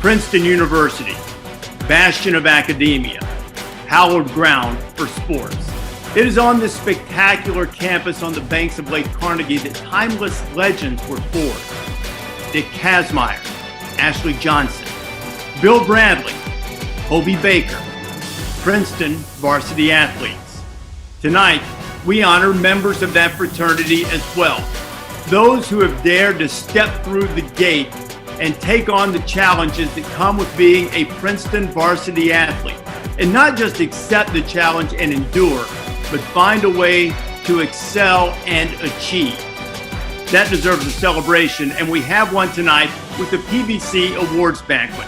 Princeton University, bastion of academia, hallowed ground for sports. It is on this spectacular campus on the banks of Lake Carnegie that timeless legends were forged. Dick Kazmaier, Ashley Johnson, Bill Bradley, Hobie Baker, Princeton varsity athletes. Tonight, we honor members of that fraternity as well. Those who have dared to step through the gate and take on the challenges that come with being a Princeton varsity athlete. And not just accept the challenge and endure, but find a way to excel and achieve. That deserves a celebration, and we have one tonight with the PVC Awards Banquet.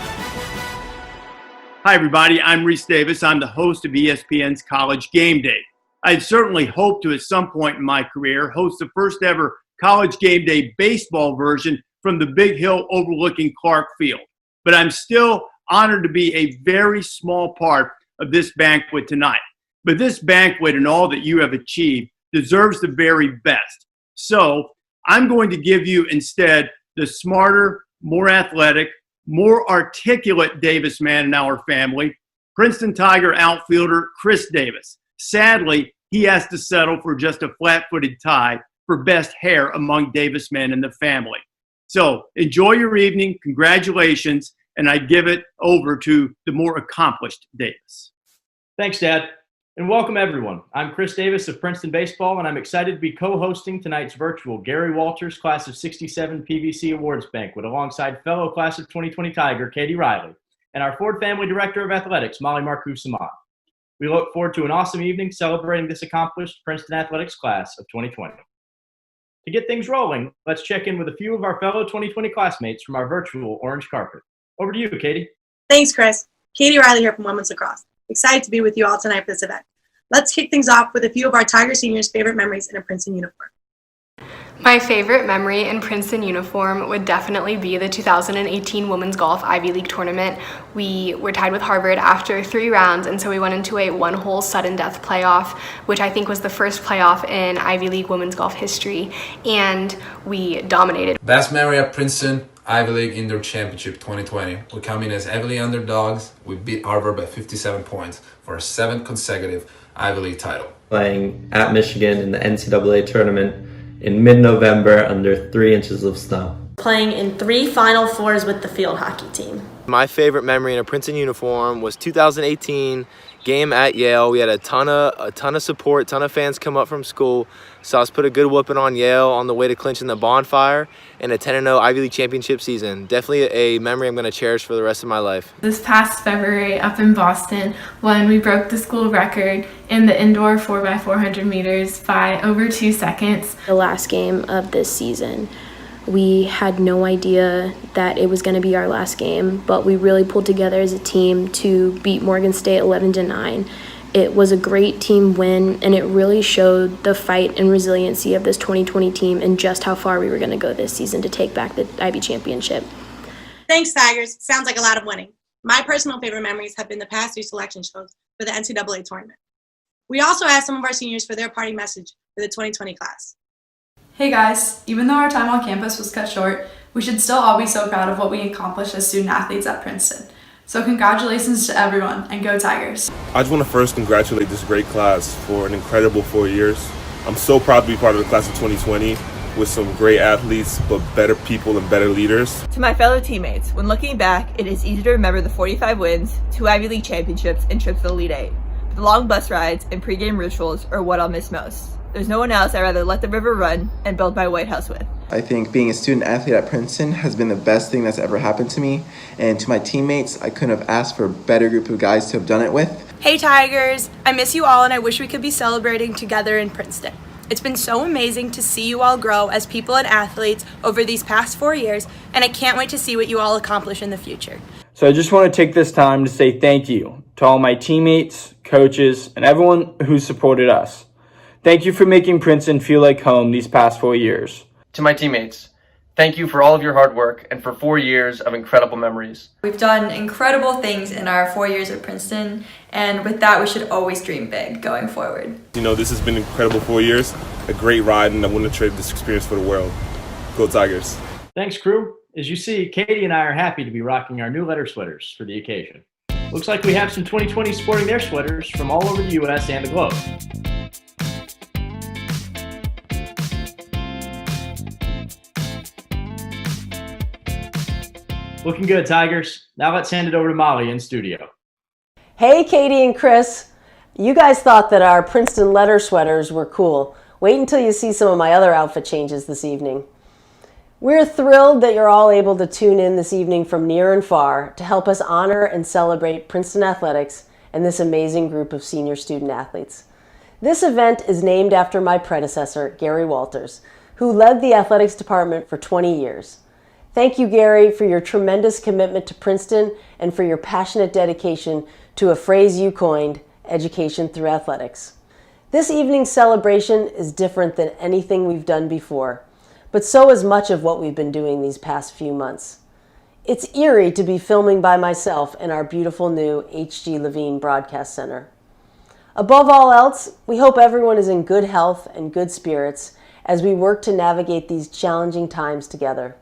Hi everybody, I'm Reese Davis. I'm the host of ESPN's College Game Day. I'd certainly hoped to at some point in my career host the first ever College Game Day baseball version from the big hill overlooking Clark Field. But I'm still honored to be a very small part of this banquet tonight. But this banquet and all that you have achieved deserves the very best. So I'm going to give you instead the smarter, more athletic, more articulate Davis man in our family, Princeton Tiger outfielder Chris Davis. Sadly, he has to settle for just a flat-footed tie for best hair among Davis men in the family. So enjoy your evening, congratulations, and I give it over to the more accomplished Davis. Thanks, Dad, and welcome everyone. I'm Chris Davis of Princeton Baseball, and I'm excited to be co-hosting tonight's virtual Gary Walters Class of '67 PVC Awards Banquet alongside fellow Class of 2020 Tiger Katie Riley and our Ford Family Director of Athletics, Molly Marcoux-Samad. We look forward to an awesome evening celebrating this accomplished Princeton Athletics Class of 2020. To get things rolling, let's check in with a few of our fellow 2020 classmates from our virtual orange carpet. Over to you, Katie. Thanks, Chris. Katie Riley here from Women's Lacrosse. Excited to be with you all tonight for this event. Let's kick things off with a few of our Tiger seniors' favorite memories in a Princeton uniform. My favorite memory in Princeton uniform would definitely be the 2018 Women's Golf Ivy League tournament. We were tied with Harvard after 3 rounds, and so we went into a one-hole sudden death playoff, which I think was the first playoff in Ivy League women's golf history, and we dominated. Best memory at Princeton Ivy League Indoor Championship 2020. We come in as heavily underdogs. We beat Harvard by 57 points for our 7th consecutive Ivy League title. Playing at Michigan in the NCAA tournament in mid-November under 3 inches of snow. Playing in 3 Final Fours with the field hockey team. My favorite memory in a Princeton uniform was 2018 game at Yale. We had a ton of support, ton of fans come up from school. Saw us put a good whooping on Yale on the way to clinching the bonfire and a 10-0 Ivy League championship season. Definitely a memory I'm going to cherish for the rest of my life. This past February up in Boston when we broke the school record in the indoor 4x400 meters by over 2 seconds. The last game of this season, we had no idea that it was going to be our last game, but we really pulled together as a team to beat Morgan State 11-9. It was a great team win, and it really showed the fight and resiliency of this 2020 team and just how far we were going to go this season to take back the Ivy Championship. Thanks, Tigers. Sounds like a lot of winning. My personal favorite memories have been the past 2 selection shows for the NCAA tournament. We also asked some of our seniors for their party message for the 2020 class. Hey guys, even though our time on campus was cut short, we should still all be so proud of what we accomplished as student athletes at Princeton. So congratulations to everyone, and go Tigers. I just want to first congratulate this great class for an incredible 4 years. I'm so proud to be part of the class of 2020 with some great athletes, but better people and better leaders. To my fellow teammates, when looking back, it is easy to remember the 45 wins, 2 Ivy League championships, and trips to the Elite Eight. But the long bus rides and pregame rituals are what I'll miss most. There's no one else I'd rather let the river run and build my White House with. I think being a student athlete at Princeton has been the best thing that's ever happened to me. And to my teammates, I couldn't have asked for a better group of guys to have done it with. Hey Tigers, I miss you all and I wish we could be celebrating together in Princeton. It's been so amazing to see you all grow as people and athletes over these past 4 years, and I can't wait to see what you all accomplish in the future. So I just want to take this time to say thank you to all my teammates, coaches, and everyone who supported us. Thank you for making Princeton feel like home these past 4 years. To my teammates, thank you for all of your hard work and for 4 years of incredible memories. We've done incredible things in our 4 years at Princeton, and with that, we should always dream big going forward. You know, this has been an incredible 4 years, a great ride, and I wouldn't trade this experience for the world. Go Tigers. Thanks, crew. As you see, Katie and I are happy to be rocking our new letter sweaters for the occasion. Looks like we have some 2020 sporting their sweaters from all over the U.S. and the globe. Looking good, Tigers. Now let's hand it over to Molly in studio. Hey, Katie and Chris. You guys thought that our Princeton letter sweaters were cool. Wait until you see some of my other outfit changes this evening. We're thrilled that you're all able to tune in this evening from near and far to help us honor and celebrate Princeton athletics and this amazing group of senior student athletes. This event is named after my predecessor, Gary Walters, who led the athletics department for 20 years. Thank you, Gary, for your tremendous commitment to Princeton and for your passionate dedication to a phrase you coined, education through athletics. This evening's celebration is different than anything we've done before, but so is much of what we've been doing these past few months. It's eerie to be filming by myself in our beautiful new H.G. Levine Broadcast Center. Above all else, we hope everyone is in good health and good spirits as we work to navigate these challenging times together.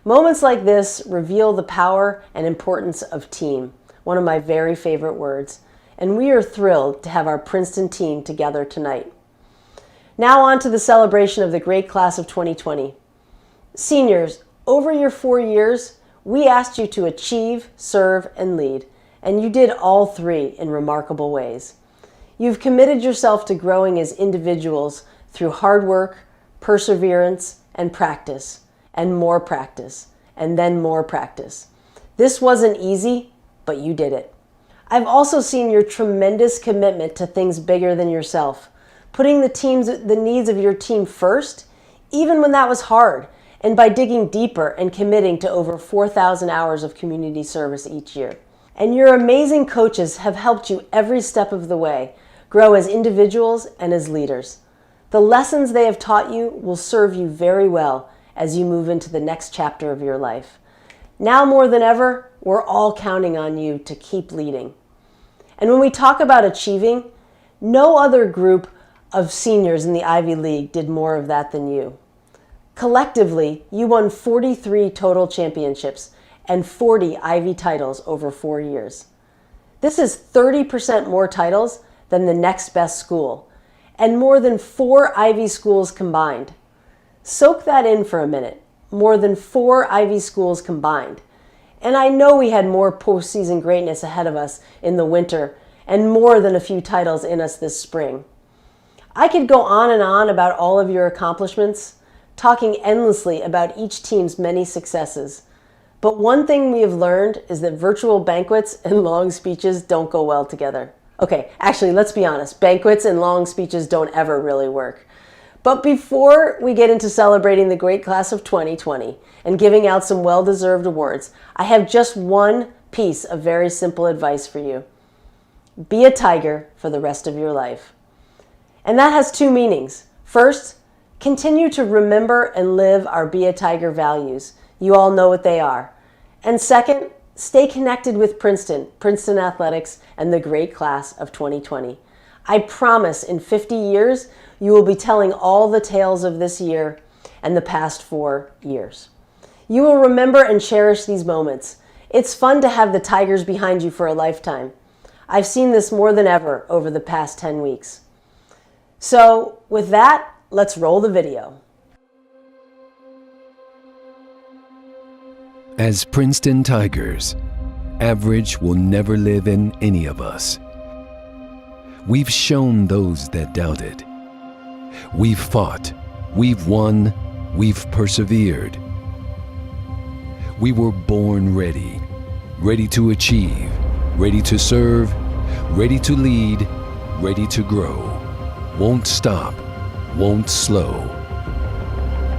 Moments like this reveal the power and importance of team, one of my very favorite words, and we are thrilled to have our Princeton team together tonight. Now on to the celebration of the great class of 2020. Seniors, over your 4 years, we asked you to achieve, serve, and lead, and you did all three in remarkable ways. You've committed yourself to growing as individuals through hard work, perseverance, and practice, and more practice, and then more practice. This wasn't easy, but you did it. I've also seen your tremendous commitment to things bigger than yourself, putting the needs of your team first, even when that was hard, and by digging deeper and committing to over 4,000 hours of community service each year. And your amazing coaches have helped you every step of the way, grow as individuals and as leaders. The lessons they have taught you will serve you very well as you move into the next chapter of your life. Now more than ever, we're all counting on you to keep leading. And when we talk about achieving, no other group of seniors in the Ivy League did more of that than you. Collectively, you won 43 total championships and 40 Ivy titles over 4 years. This is 30% more titles than the next best school, and more than 4 Ivy schools combined. Soak that in for a minute. More than 4 Ivy schools combined. And I know we had more postseason greatness ahead of us in the winter and more than a few titles in us this spring. I could go on and on about all of your accomplishments, talking endlessly about each team's many successes. But one thing we have learned is that virtual banquets and long speeches don't go well together. Okay, actually, let's be honest. Banquets and long speeches don't ever really work. But before we get into celebrating the great class of 2020 and giving out some well-deserved awards, I have just one piece of very simple advice for you. Be a Tiger for the rest of your life. And that has 2 meanings. First, continue to remember and live our Be a Tiger values. You all know what they are. And second, stay connected with Princeton Athletics, and the great class of 2020. I promise in 50 years, you will be telling all the tales of this year and the past 4 years. You will remember and cherish these moments. It's fun to have the Tigers behind you for a lifetime. I've seen this more than ever over the past 10 weeks. So with that, let's roll the video. As Princeton Tigers, average will never live in any of us. We've shown those that doubted. We've fought, we've won, we've persevered. We were born ready, ready to achieve, ready to serve, ready to lead, ready to grow. Won't stop, won't slow.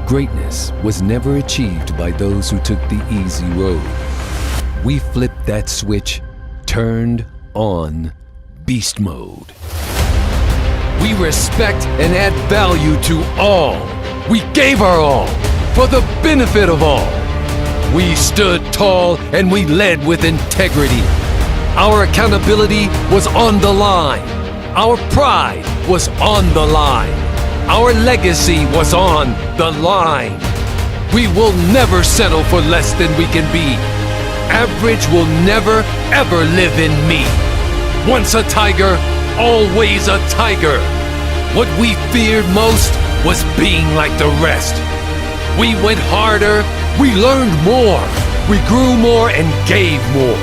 Greatness was never achieved by those who took the easy road. We flipped that switch, turned on beast mode. We respect and add value to all. We gave our all for the benefit of all. We stood tall and we led with integrity. Our accountability was on the line. Our pride was on the line. Our legacy was on the line. We will never settle for less than we can be. Average will never, ever live in me. Once a tiger, always a tiger. What we feared most was being like the rest. We went harder, we learned more, we grew more and gave more.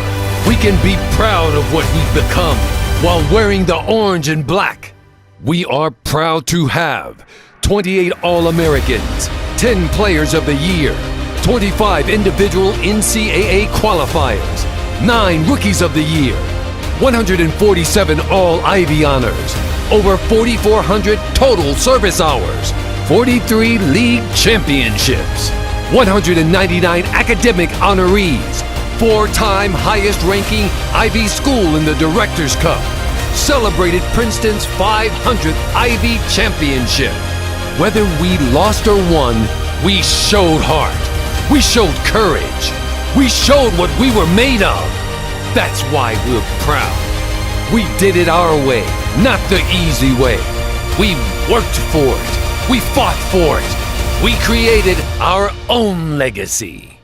We can be proud of what we've become while wearing the orange and black. We are proud to have 28 All-Americans, 10 Players of the Year, 25 individual NCAA qualifiers, 9 Rookies of the Year, 147 All-Ivy honors, over 4,400 total service hours, 43 league championships, 199 academic honorees, 4-time highest-ranking Ivy school in the Directors' Cup, celebrated Princeton's 500th Ivy championship. Whether we lost or won, we showed heart. We showed courage. We showed what we were made of. That's why we're proud. We did it our way, not the easy way. We worked for it. We fought for it. We created our own legacy.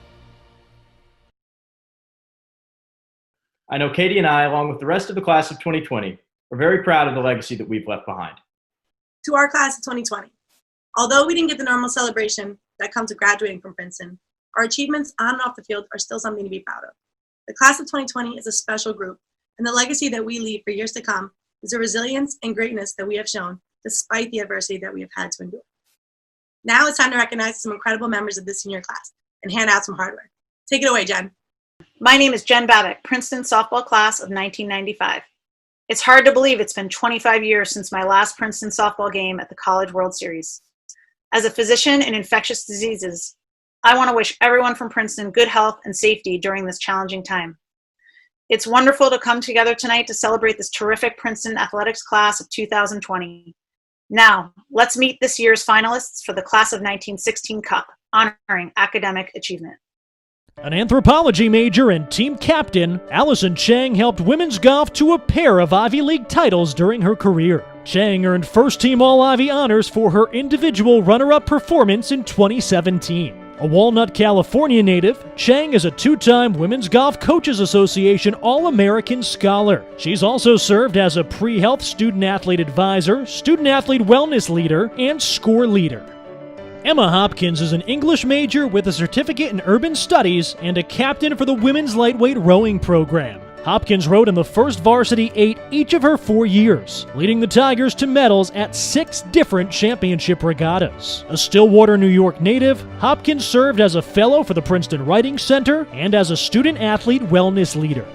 I know Katie and I, along with the rest of the class of 2020, are very proud of the legacy that we've left behind. To our class of 2020, although we didn't get the normal celebration that comes with graduating from Princeton, our achievements on and off the field are still something to be proud of. The class of 2020 is a special group, and the legacy that we leave for years to come is the resilience and greatness that we have shown despite the adversity that we have had to endure. Now it's time to recognize some incredible members of this senior class and hand out some hardware. Take it away, Jen. My name is Jen Babick, Princeton softball class of 1995. It's hard to believe it's been 25 years since my last Princeton softball game at the College World Series. As a physician in infectious diseases, I want to wish everyone from Princeton good health and safety during this challenging time. It's wonderful to come together tonight to celebrate this terrific Princeton athletics class of 2020. Now, let's meet this year's finalists for the Class of 1916 Cup, honoring academic achievement. An anthropology major and team captain, Allison Chang helped women's golf to a pair of Ivy League titles during her career. Chang earned first-team All-Ivy honors for her individual runner-up performance in 2017. A Walnut, California native, Chang is a 2-time Women's Golf Coaches Association All-American Scholar. She's also served as a pre-health student-athlete advisor, student-athlete wellness leader, and score leader. Emma Hopkins is an English major with a certificate in urban studies and a captain for the women's lightweight rowing program. Hopkins rowed in the first varsity 8 each of her 4 years, leading the Tigers to medals at 6 different championship regattas. A Stillwater, New York native, Hopkins served as a fellow for the Princeton Writing Center and as a student-athlete wellness leader.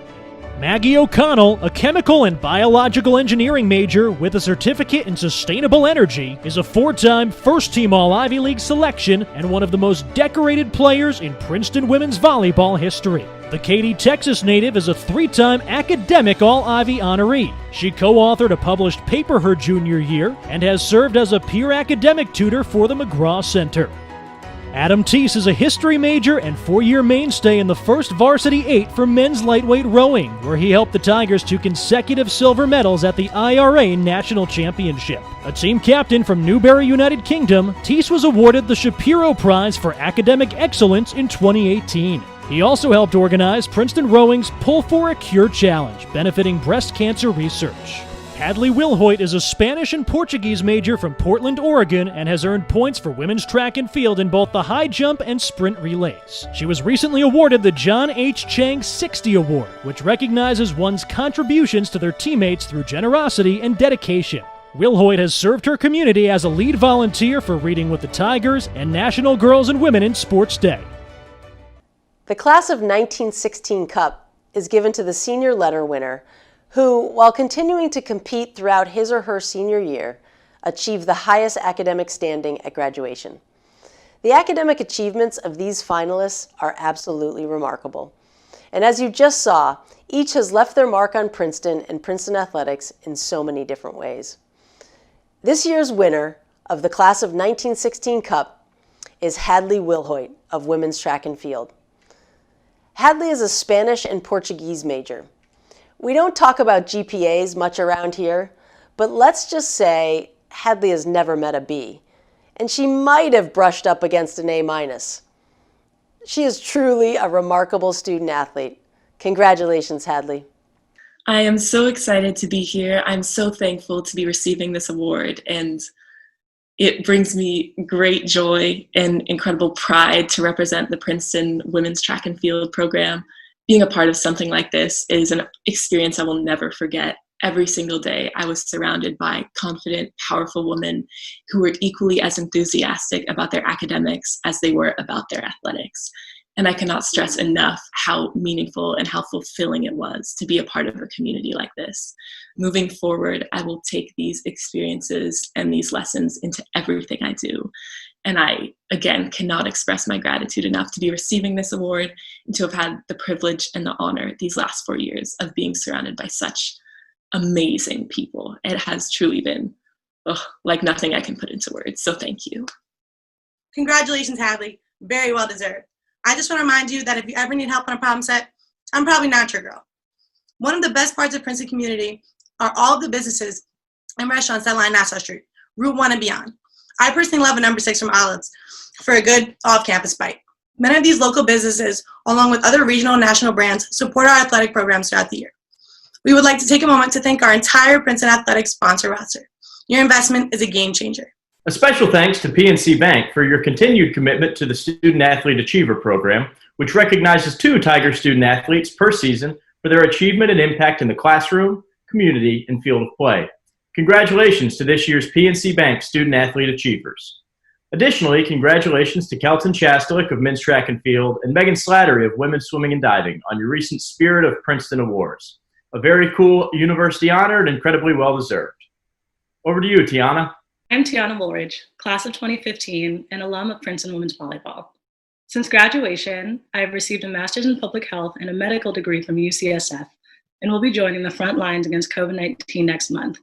Maggie O'Connell, a chemical and biological engineering major with a certificate in sustainable energy, is a 4-time first-team All-Ivy League selection and one of the most decorated players in Princeton women's volleyball history. The Katy, Texas native is a 3-time academic All-Ivy honoree. She co-authored a published paper her junior year and has served as a peer academic tutor for the McGraw Center. Adam Teese is a history major and 4-year mainstay in the first varsity 8 for men's lightweight rowing, where he helped the Tigers to consecutive silver medals at the IRA National Championship. A team captain from Newbury, United Kingdom, Teese was awarded the Shapiro Prize for Academic Excellence in 2018. He also helped organize Princeton Rowing's Pull for a Cure Challenge, benefiting breast cancer research. Hadley Wilhoit is a Spanish and Portuguese major from Portland, Oregon, and has earned points for women's track and field in both the high jump and sprint relays. She was recently awarded the John H. Chang 60 Award, which recognizes one's contributions to their teammates through generosity and dedication. Wilhoit has served her community as a lead volunteer for Reading with the Tigers and National Girls and Women in Sports Day. The Class of 1916 Cup is given to the senior letter winner who, while continuing to compete throughout his or her senior year, achieved the highest academic standing at graduation. The academic achievements of these finalists are absolutely remarkable. And as you just saw, each has left their mark on Princeton and Princeton athletics in so many different ways. This year's winner of the Class of 1916 Cup is Hadley Wilhoit of women's track and field. Hadley is a Spanish and Portuguese major. We don't talk about GPAs much around here, but let's just say Hadley has never met a B, and she might have brushed up against an A-. She is truly a remarkable student athlete. Congratulations, Hadley. I am so excited to be here. I'm so thankful to be receiving this award, and it brings me great joy and incredible pride to represent the Princeton Women's Track and Field program. Being a part of something like this is an experience I will never forget. Every single day, I was surrounded by confident, powerful women who were equally as enthusiastic about their academics as they were about their athletics. And I cannot stress enough how meaningful and how fulfilling it was to be a part of a community like this. Moving forward, I will take these experiences and these lessons into everything I do. And I, again, cannot express my gratitude enough to be receiving this award and to have had the privilege and the honor these last 4 years of being surrounded by such amazing people. It has truly been like nothing I can put into words. So thank you. Congratulations, Hadley. Very well deserved. I just want to remind you that if you ever need help on a problem set, I'm probably not your girl. One of the best parts of Princeton community are all of the businesses and restaurants that line Nassau Street, Route 1 and beyond. I personally love a number 6 from Olives for a good off-campus bite. Many of these local businesses, along with other regional and national brands, support our athletic programs throughout the year. We would like to take a moment to thank our entire Princeton Athletics sponsor roster. Your investment is a game changer. A special thanks to PNC Bank for your continued commitment to the Student Athlete Achiever Program, which recognizes 2 Tiger student athletes per season for their achievement and impact in the classroom, community, and field of play. Congratulations to this year's PNC Bank Student Athlete Achievers. Additionally, congratulations to Kelton Chastelik of Men's Track and Field and Megan Slattery of Women's Swimming and Diving on your recent Spirit of Princeton Awards. A very cool university honor and incredibly well-deserved. Over to you, Tiana. I'm Tiana Woolridge, class of 2015 and alum of Princeton Women's Volleyball. Since graduation, I have received a master's in public health and a medical degree from UCSF and will be joining the front lines against COVID-19 next month.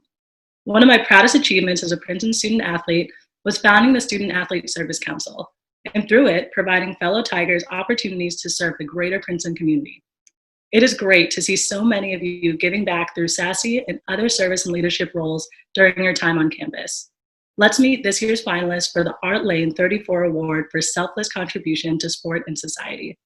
One of my proudest achievements as a Princeton student athlete was founding the Student Athlete Service Council, and through it, providing fellow Tigers opportunities to serve the greater Princeton community. It is great to see so many of you giving back through SASE and other service and leadership roles during your time on campus. Let's meet this year's finalists for the Art Lane 34 Award for Selfless Contribution to Sport and Society.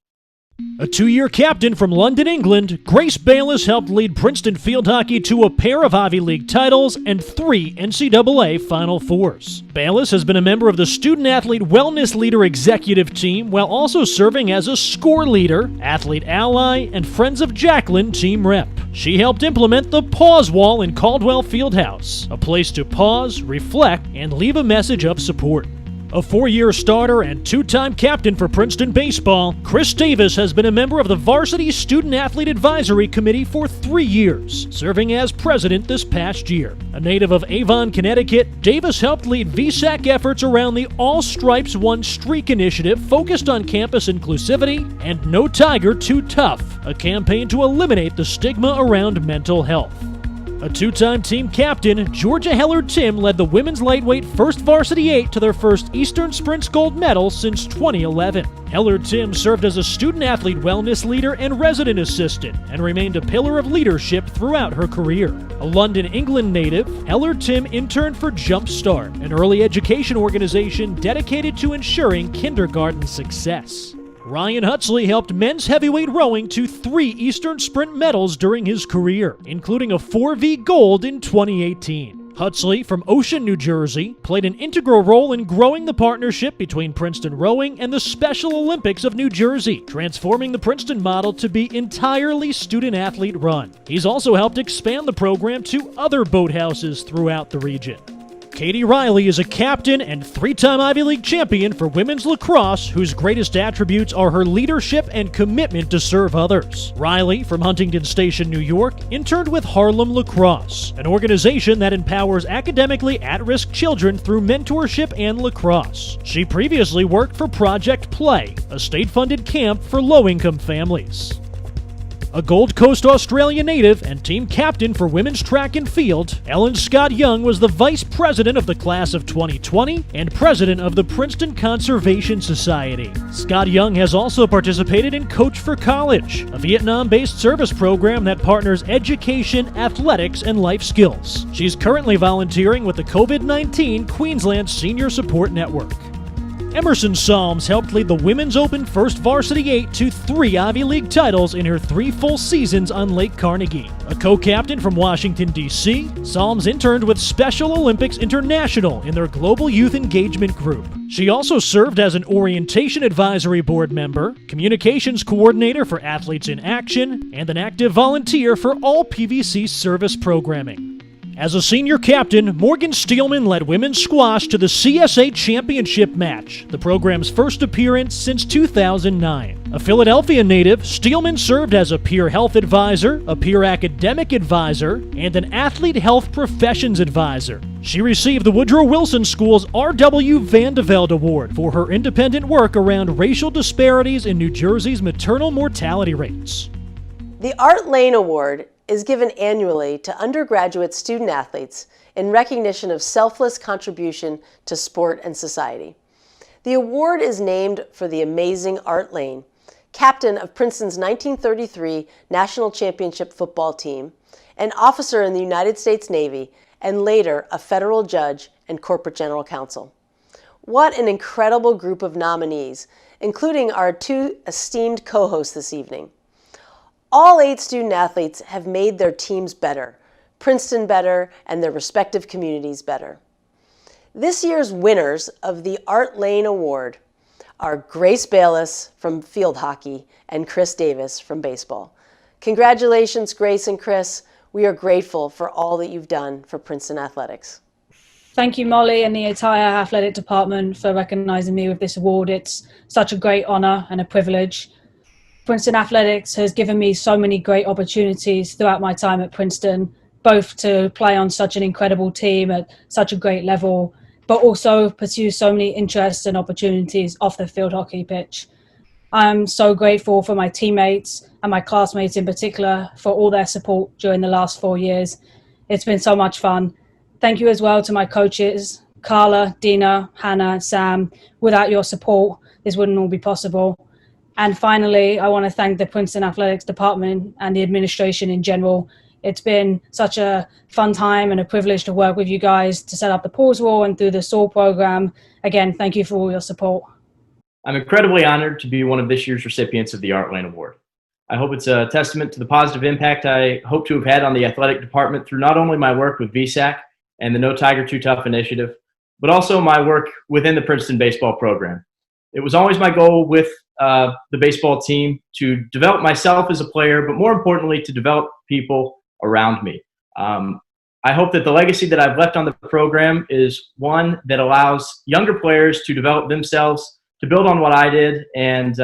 A 2-year captain from London, England, Grace Bayless helped lead Princeton field hockey to a pair of Ivy League titles and 3 NCAA Final Fours. Bayless has been a member of the Student Athlete Wellness Leader Executive Team while also serving as a score leader, athlete ally, and Friends of Jacqueline team rep. She helped implement the Pause Wall in Caldwell Fieldhouse, a place to pause, reflect, and leave a message of support. A 4-year starter and 2-time captain for Princeton baseball, Chris Davis has been a member of the Varsity Student Athlete Advisory Committee for 3 years, serving as president this past year. A native of Avon, Connecticut, Davis helped lead VSAC efforts around the All Stripes One Streak initiative focused on campus inclusivity and No Tiger Too Tough, a campaign to eliminate the stigma around mental health. A 2-time team captain, Georgia Heller-Tim led the women's lightweight first varsity 8 to their first Eastern Sprints gold medal since 2011. Heller-Tim served as a student athlete wellness leader and resident assistant and remained a pillar of leadership throughout her career. A London, England native, Heller-Tim interned for Jump Start, an early education organization dedicated to ensuring kindergarten success. Ryan Huxley helped men's heavyweight rowing to 3 Eastern Sprint medals during his career, including a 4v gold in 2018. Huxley, from Ocean, New Jersey, played an integral role in growing the partnership between Princeton Rowing and the Special Olympics of New Jersey, transforming the Princeton model to be entirely student-athlete run. He's also helped expand the program to other boathouses throughout the region. Katie Riley is a captain and 3-time Ivy League champion for women's lacrosse, whose greatest attributes are her leadership and commitment to serve others. Riley, from Huntington Station, New York, interned with Harlem Lacrosse, an organization that empowers academically at-risk children through mentorship and lacrosse. She previously worked for Project Play, a state-funded camp for low-income families. A Gold Coast, Australia native and team captain for women's track and field, Ellen Scott Young was the vice president of the class of 2020 and president of the Princeton Conservation Society. Scott Young has also participated in Coach for College, a Vietnam-based service program that partners education, athletics, and life skills. She's currently volunteering with the COVID-19 Queensland Senior Support Network. Emerson Psalms helped lead the Women's Open First Varsity 8 to 3 Ivy League titles in her 3 full seasons on Lake Carnegie. A co-captain from Washington, D.C., Psalms interned with Special Olympics International in their Global Youth Engagement Group. She also served as an Orientation Advisory Board member, Communications Coordinator for Athletes in Action, and an active volunteer for all PVC service programming. As a senior captain, Morgan Steelman led women's squash to the CSA Championship match, the program's first appearance since 2009. A Philadelphia native, Steelman served as a peer health advisor, a peer academic advisor, and an athlete health professions advisor. She received the Woodrow Wilson School's R.W. Vandeveld Award for her independent work around racial disparities in New Jersey's maternal mortality rates. The Art Lane Award is given annually to undergraduate student athletes in recognition of selfless contribution to sport and society. The award is named for the amazing Art Lane, captain of Princeton's 1933 National Championship football team, an officer in the United States Navy, and later a federal judge and corporate general counsel. What an incredible group of nominees, including our 2 esteemed co-hosts this evening. All 8 student athletes have made their teams better, Princeton better, and their respective communities better. This year's winners of the Art Lane Award are Grace Bayless from field hockey and Chris Davis from baseball. Congratulations, Grace and Chris. We are grateful for all that you've done for Princeton athletics. Thank you, Molly, and the entire athletic department for recognizing me with this award. It's such a great honor and a privilege. Princeton Athletics has given me so many great opportunities throughout my time at Princeton, both to play on such an incredible team at such a great level, but also pursue so many interests and opportunities off the field hockey pitch. I'm so grateful for my teammates and my classmates in particular for all their support during the last 4 years. It's been so much fun. Thank you as well to my coaches, Carla, Dina, Hannah, Sam. Without your support, this wouldn't all be possible. And finally, I want to thank the Princeton Athletics Department and the administration in general. It's been such a fun time and a privilege to work with you guys to set up the pause wall and through the SOAR program. Again, thank you for all your support. I'm incredibly honored to be one of this year's recipients of the Art Lane Award. I hope it's a testament to the positive impact I hope to have had on the athletic department through not only my work with VSAC and the No Tiger Too Tough initiative, but also my work within the Princeton baseball program. It was always my goal with the baseball team to develop myself as a player, but more importantly, to develop people around me. I hope that the legacy that I've left on the program is one that allows younger players to develop themselves, to build on what I did, and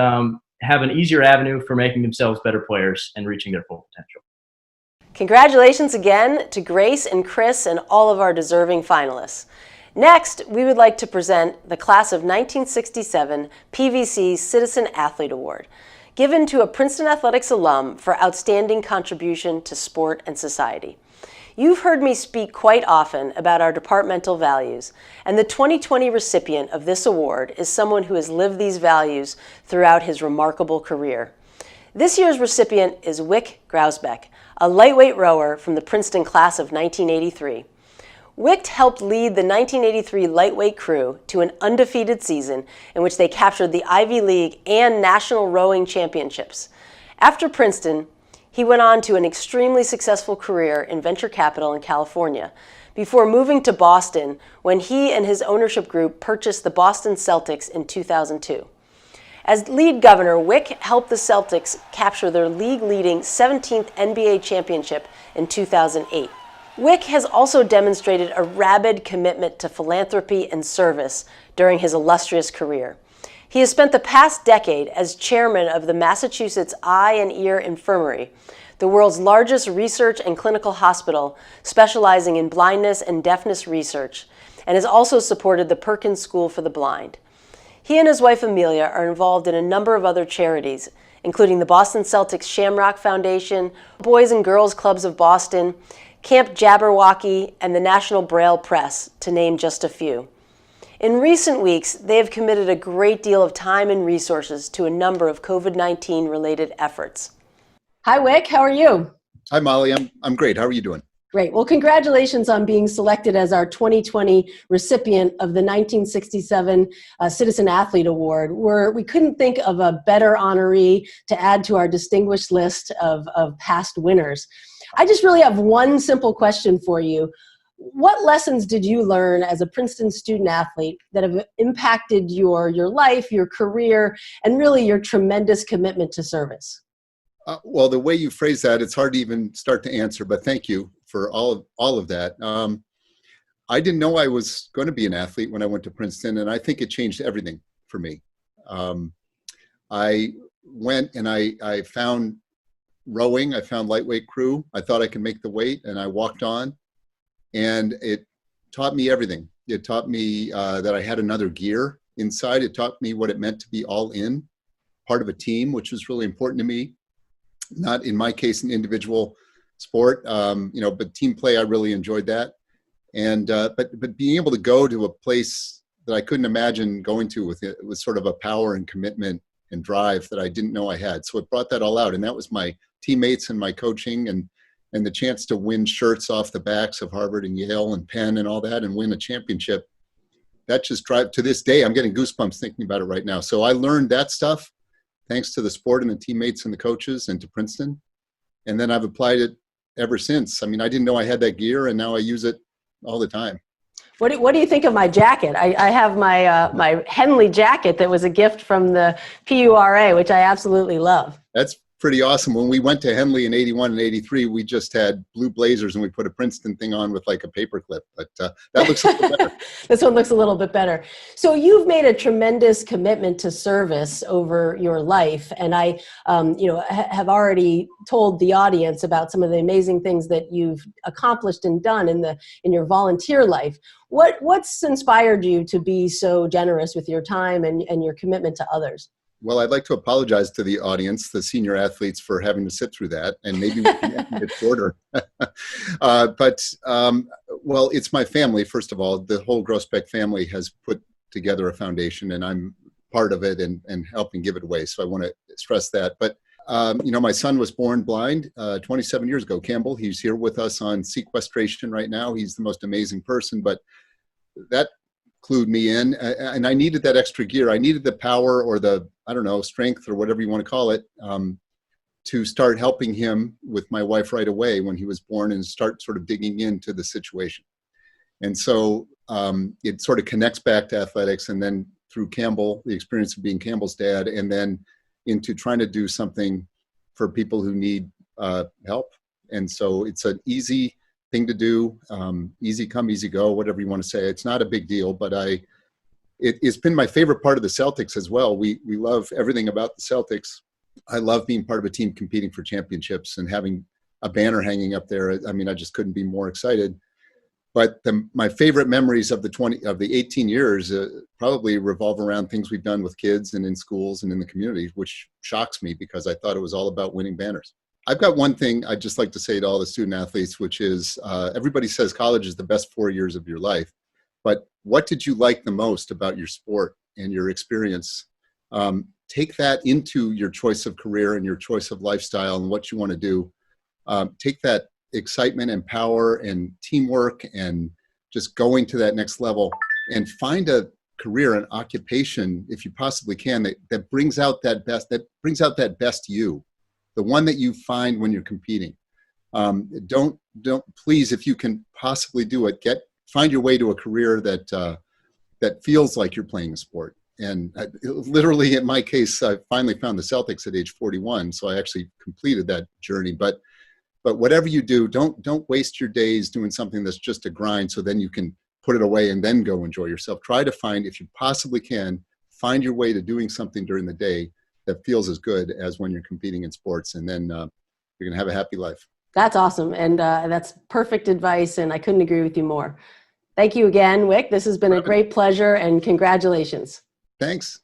have an easier avenue for making themselves better players and reaching their full potential. Congratulations again to Grace and Chris and all of our deserving finalists. Next, we would like to present the Class of 1967 PVC Citizen Athlete Award, given to a Princeton Athletics alum for outstanding contribution to sport and society. You've heard me speak quite often about our departmental values, and the 2020 recipient of this award is someone who has lived these values throughout his remarkable career. This year's recipient is Wick Grausbeck, a lightweight rower from the Princeton class of 1983. Wick helped lead the 1983 lightweight crew to an undefeated season in which they captured the Ivy League and National Rowing Championships. After Princeton, he went on to an extremely successful career in venture capital in California, before moving to Boston when he and his ownership group purchased the Boston Celtics in 2002. As lead governor, Wick helped the Celtics capture their league-leading 17th NBA championship in 2008. Wick has also demonstrated a rabid commitment to philanthropy and service during his illustrious career. He has spent the past decade as chairman of the Massachusetts Eye and Ear Infirmary, the world's largest research and clinical hospital specializing in blindness and deafness research, and has also supported the Perkins School for the Blind. He and his wife Amelia are involved in a number of other charities, including the Boston Celtics Shamrock Foundation, Boys and Girls Clubs of Boston, Camp Jabberwocky, and the National Braille Press, to name just a few. In recent weeks, they have committed a great deal of time and resources to a number of COVID-19 related efforts. Hi, Wick. How are you? Hi, Molly. I'm great. How are you doing? Great. Well, congratulations on being selected as our 2020 recipient of the 1967 Citizen Athlete Award. We couldn't think of a better honoree to add to our distinguished list of past winners. I just really have one simple question for you. What lessons did you learn as a Princeton student athlete that have impacted your life, your career, and really your tremendous commitment to service? Well, the way you phrase that, it's hard to even start to answer, but thank you for all of that. I didn't know I was going to be an athlete when I went to Princeton, and I think it changed everything for me. I went and I found rowing, I found lightweight crew. I thought I could make the weight, and I walked on, and it taught me everything. It taught me that I had another gear inside. It taught me what it meant to be all in, part of a team, which was really important to me. Not in my case an individual sport, but team play, I really enjoyed that. And but being able to go to a place that I couldn't imagine going to with sort of a power and commitment and drive that I didn't know I had. So it brought that all out, and that was my teammates and my coaching and the chance to win shirts off the backs of Harvard and Yale and Penn and all that and win a championship. That just drive to this day. I'm getting goosebumps thinking about it right now. So I learned that stuff thanks to the sport and the teammates and the coaches and to Princeton. And then I've applied it ever since. I mean, I didn't know I had that gear, and now I use it all the time. What do you think of my jacket? I have my Henley jacket that was a gift from the PURA, which I absolutely love. That's pretty awesome. When we went to Henley in 81 and 83, we just had blue blazers and we put a Princeton thing on with like a paper clip, but that looks a little better. This one looks a little bit better. So you've made a tremendous commitment to service over your life. And I, have already told the audience about some of the amazing things that you've accomplished and done in your volunteer life. What's inspired you to be so generous with your time and your commitment to others? Well, I'd like to apologize to the audience, the senior athletes, for having to sit through that, and maybe we can make it shorter. Well, it's my family, first of all. The whole Grossbeck family has put together a foundation, and I'm part of it and helping give it away, so I want to stress that. But, my son was born blind 27 years ago, Campbell. He's here with us on sequestration right now. He's the most amazing person, but that clued me in, and I needed that extra gear. I needed the power or the, strength or whatever you want to call it, to start helping him with my wife right away when he was born and start sort of digging into the situation. And so it sort of connects back to athletics, and then through Campbell, the experience of being Campbell's dad, and then into trying to do something for people who need help. And so it's an easy thing to do, easy come, easy go, whatever you want to say. It's not a big deal, but it's been my favorite part of the Celtics as well. We love everything about the Celtics. I love being part of a team competing for championships and having a banner hanging up there. I mean, I just couldn't be more excited. But my favorite memories of the 18 years probably revolve around things we've done with kids and in schools and in the community, which shocks me because I thought it was all about winning banners. I've got one thing I'd just like to say to all the student athletes, which is everybody says college is the best 4 years of your life. But what did you like the most about your sport and your experience? Take that into your choice of career and your choice of lifestyle and what you want to do. Take that excitement and power and teamwork and just going to that next level and find a career, an occupation, if you possibly can, that brings out that best you, the one that you find when you're competing. Don't please, if you can possibly do it, find your way to a career that feels like you're playing a sport. And literally, in my case, I finally found the Celtics at age 41, so I actually completed that journey. But whatever you do, don't waste your days doing something that's just a grind, so then you can put it away and then go enjoy yourself. Try to find, if you possibly can, find your way to doing something during the day that feels as good as when you're competing in sports, and then you're going to have a happy life. That's awesome, and that's perfect advice, and I couldn't agree with you more. Thank you again, Wick. This has been a great pleasure, and congratulations. Thanks.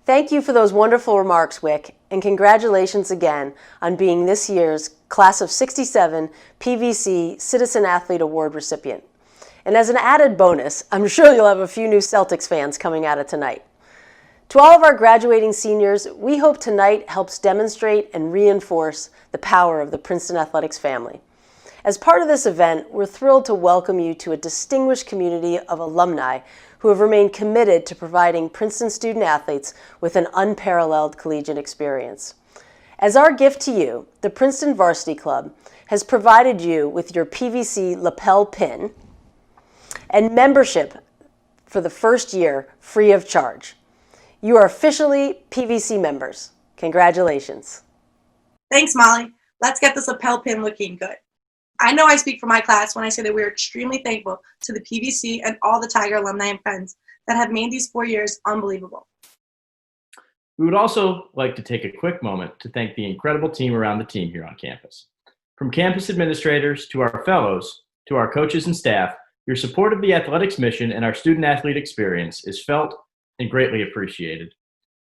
Thank you for those wonderful remarks, Wick, and congratulations again on being this year's Class of 67 PVC Citizen Athlete Award recipient. And as an added bonus, I'm sure you'll have a few new Celtics fans coming at it tonight. To all of our graduating seniors, we hope tonight helps demonstrate and reinforce the power of the Princeton Athletics family. As part of this event, we're thrilled to welcome you to a distinguished community of alumni who have remained committed to providing Princeton student athletes with an unparalleled collegiate experience. As our gift to you, the Princeton Varsity Club has provided you with your PVC lapel pin and membership for the first year free of charge. You are officially PVC members. Congratulations. Thanks, Molly. Let's get this lapel pin looking good. I know I speak for my class when I say that we are extremely thankful to the PVC and all the Tiger alumni and friends that have made these 4 years unbelievable. We would also like to take a quick moment to thank the incredible team around the team here on campus. From campus administrators to our fellows, to our coaches and staff, your support of the athletics mission and our student-athlete experience is felt and greatly appreciated.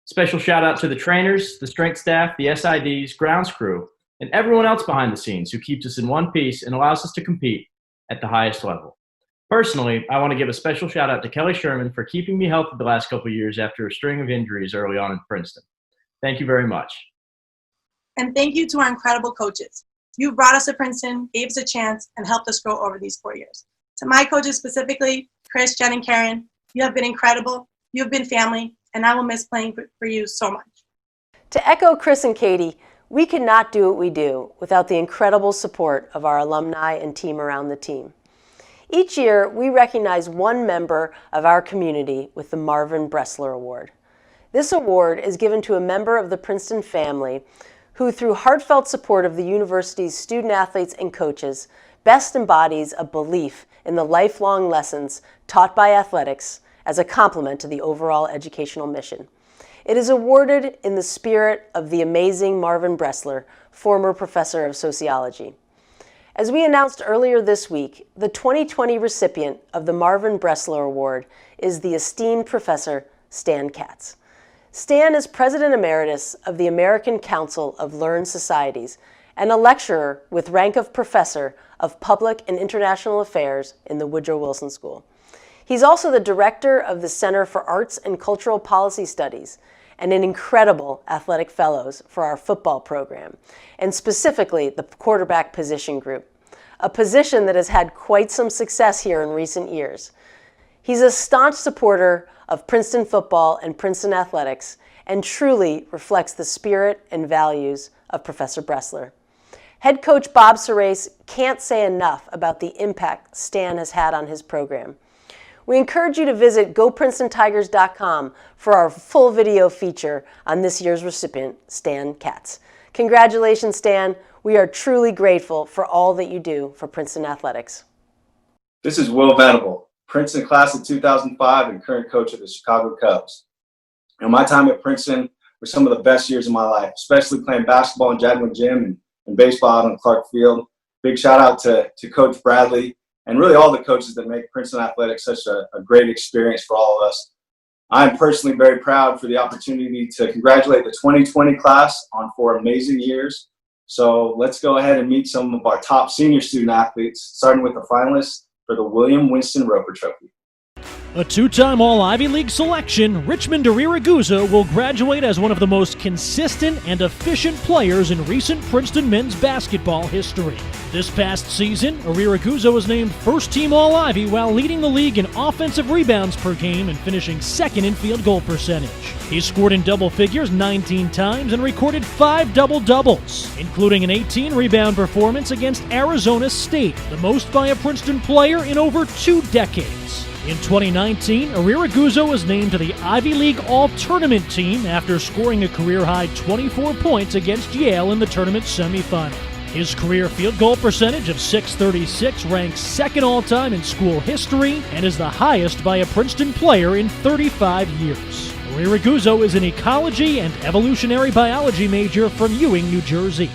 Special shout out to the trainers, the strength staff, the SIDs, grounds crew, and everyone else behind the scenes who keeps us in one piece and allows us to compete at the highest level. Personally, I want to give a special shout out to Kelly Sherman for keeping me healthy the last couple of years after a string of injuries early on in Princeton. Thank you very much. And thank you to our incredible coaches. You brought us to Princeton, gave us a chance, and helped us grow over these 4 years. To my coaches specifically, Chris, Jen, and Karen, you have been incredible. You have been family, and I will miss playing for you so much. To echo Chris and Katie, we could not do what we do without the incredible support of our alumni and team around the team. Each year, we recognize one member of our community with the Marvin Bressler Award. This award is given to a member of the Princeton family who, through heartfelt support of the university's student athletes and coaches, best embodies a belief in the lifelong lessons taught by athletics as a complement to the overall educational mission. It is awarded in the spirit of the amazing Marvin Bressler, former professor of sociology. As we announced earlier this week, the 2020 recipient of the Marvin Bressler Award is the esteemed Professor Stan Katz. Stan is President Emeritus of the American Council of Learned Societies and a lecturer with rank of Professor of Public and International Affairs in the Woodrow Wilson School. He's also the Director of the Center for Arts and Cultural Policy Studies and an incredible athletic fellows for our football program, and specifically the quarterback position group, a position that has had quite some success here in recent years. He's a staunch supporter of Princeton football and Princeton athletics and truly reflects the spirit and values of Professor Bressler. Head coach Bob Serace can't say enough about the impact Stan has had on his program. We encourage you to visit GoPrincetonTigers.com for our full video feature on this year's recipient, Stan Katz. Congratulations, Stan. We are truly grateful for all that you do for Princeton athletics. This is Will Venable, Princeton class of 2005 and current coach of the Chicago Cubs. My time at Princeton were some of the best years of my life, especially playing basketball in Jadwin Gym and baseball out on Clark Field. Big shout out to Coach Bradley and really all the coaches that make Princeton athletics such a great experience for all of us. I'm personally very proud for the opportunity to congratulate the 2020 class on 4 amazing years. So let's go ahead and meet some of our top senior student athletes, starting with the finalists for the William Winston Roper Trophy. A two-time All-Ivy League selection, Richmond Iriraguza will graduate as one of the most consistent and efficient players in recent Princeton men's basketball history. This past season, Iriraguza was named first-team All-Ivy while leading the league in offensive rebounds per game and finishing second in field goal percentage. He scored in double figures 19 times and recorded 5 double-doubles, including an 18-rebound performance against Arizona State, the most by a Princeton player in over 2 decades. In 2019, Iriraguza was named to the Ivy League All-Tournament team after scoring a career-high 24 points against Yale in the tournament semifinal. His career field goal percentage of .636 ranks second all-time in school history and is the highest by a Princeton player in 35 years. Iriraguza is an ecology and evolutionary biology major from Ewing, New Jersey.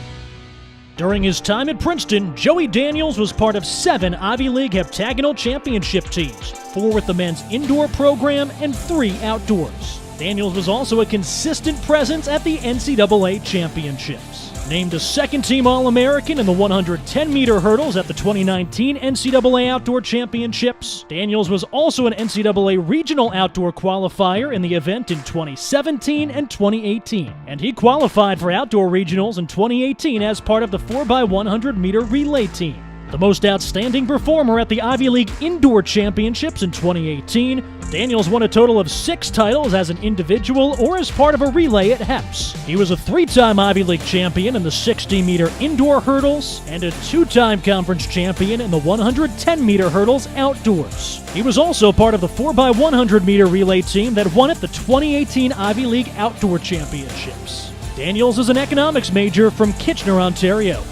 During his time at Princeton, Joey Daniels was part of 7 Ivy League heptagonal championship teams, 4 with the men's indoor program and 3 outdoors. Daniels was also a consistent presence at the NCAA championships. Named a second-team All-American in the 110-meter hurdles at the 2019 NCAA Outdoor Championships, Daniels was also an NCAA Regional Outdoor Qualifier in the event in 2017 and 2018, and he qualified for Outdoor Regionals in 2018 as part of the 4x100-meter relay team. The most outstanding performer at the Ivy League Indoor Championships in 2018, Daniels won a total of 6 titles as an individual or as part of a relay at HEPS. He was a 3-time Ivy League champion in the 60-meter indoor hurdles and a 2-time conference champion in the 110-meter hurdles outdoors. He was also part of the 4x100-meter relay team that won at the 2018 Ivy League Outdoor Championships. Daniels is an economics major from Kitchener, Ontario.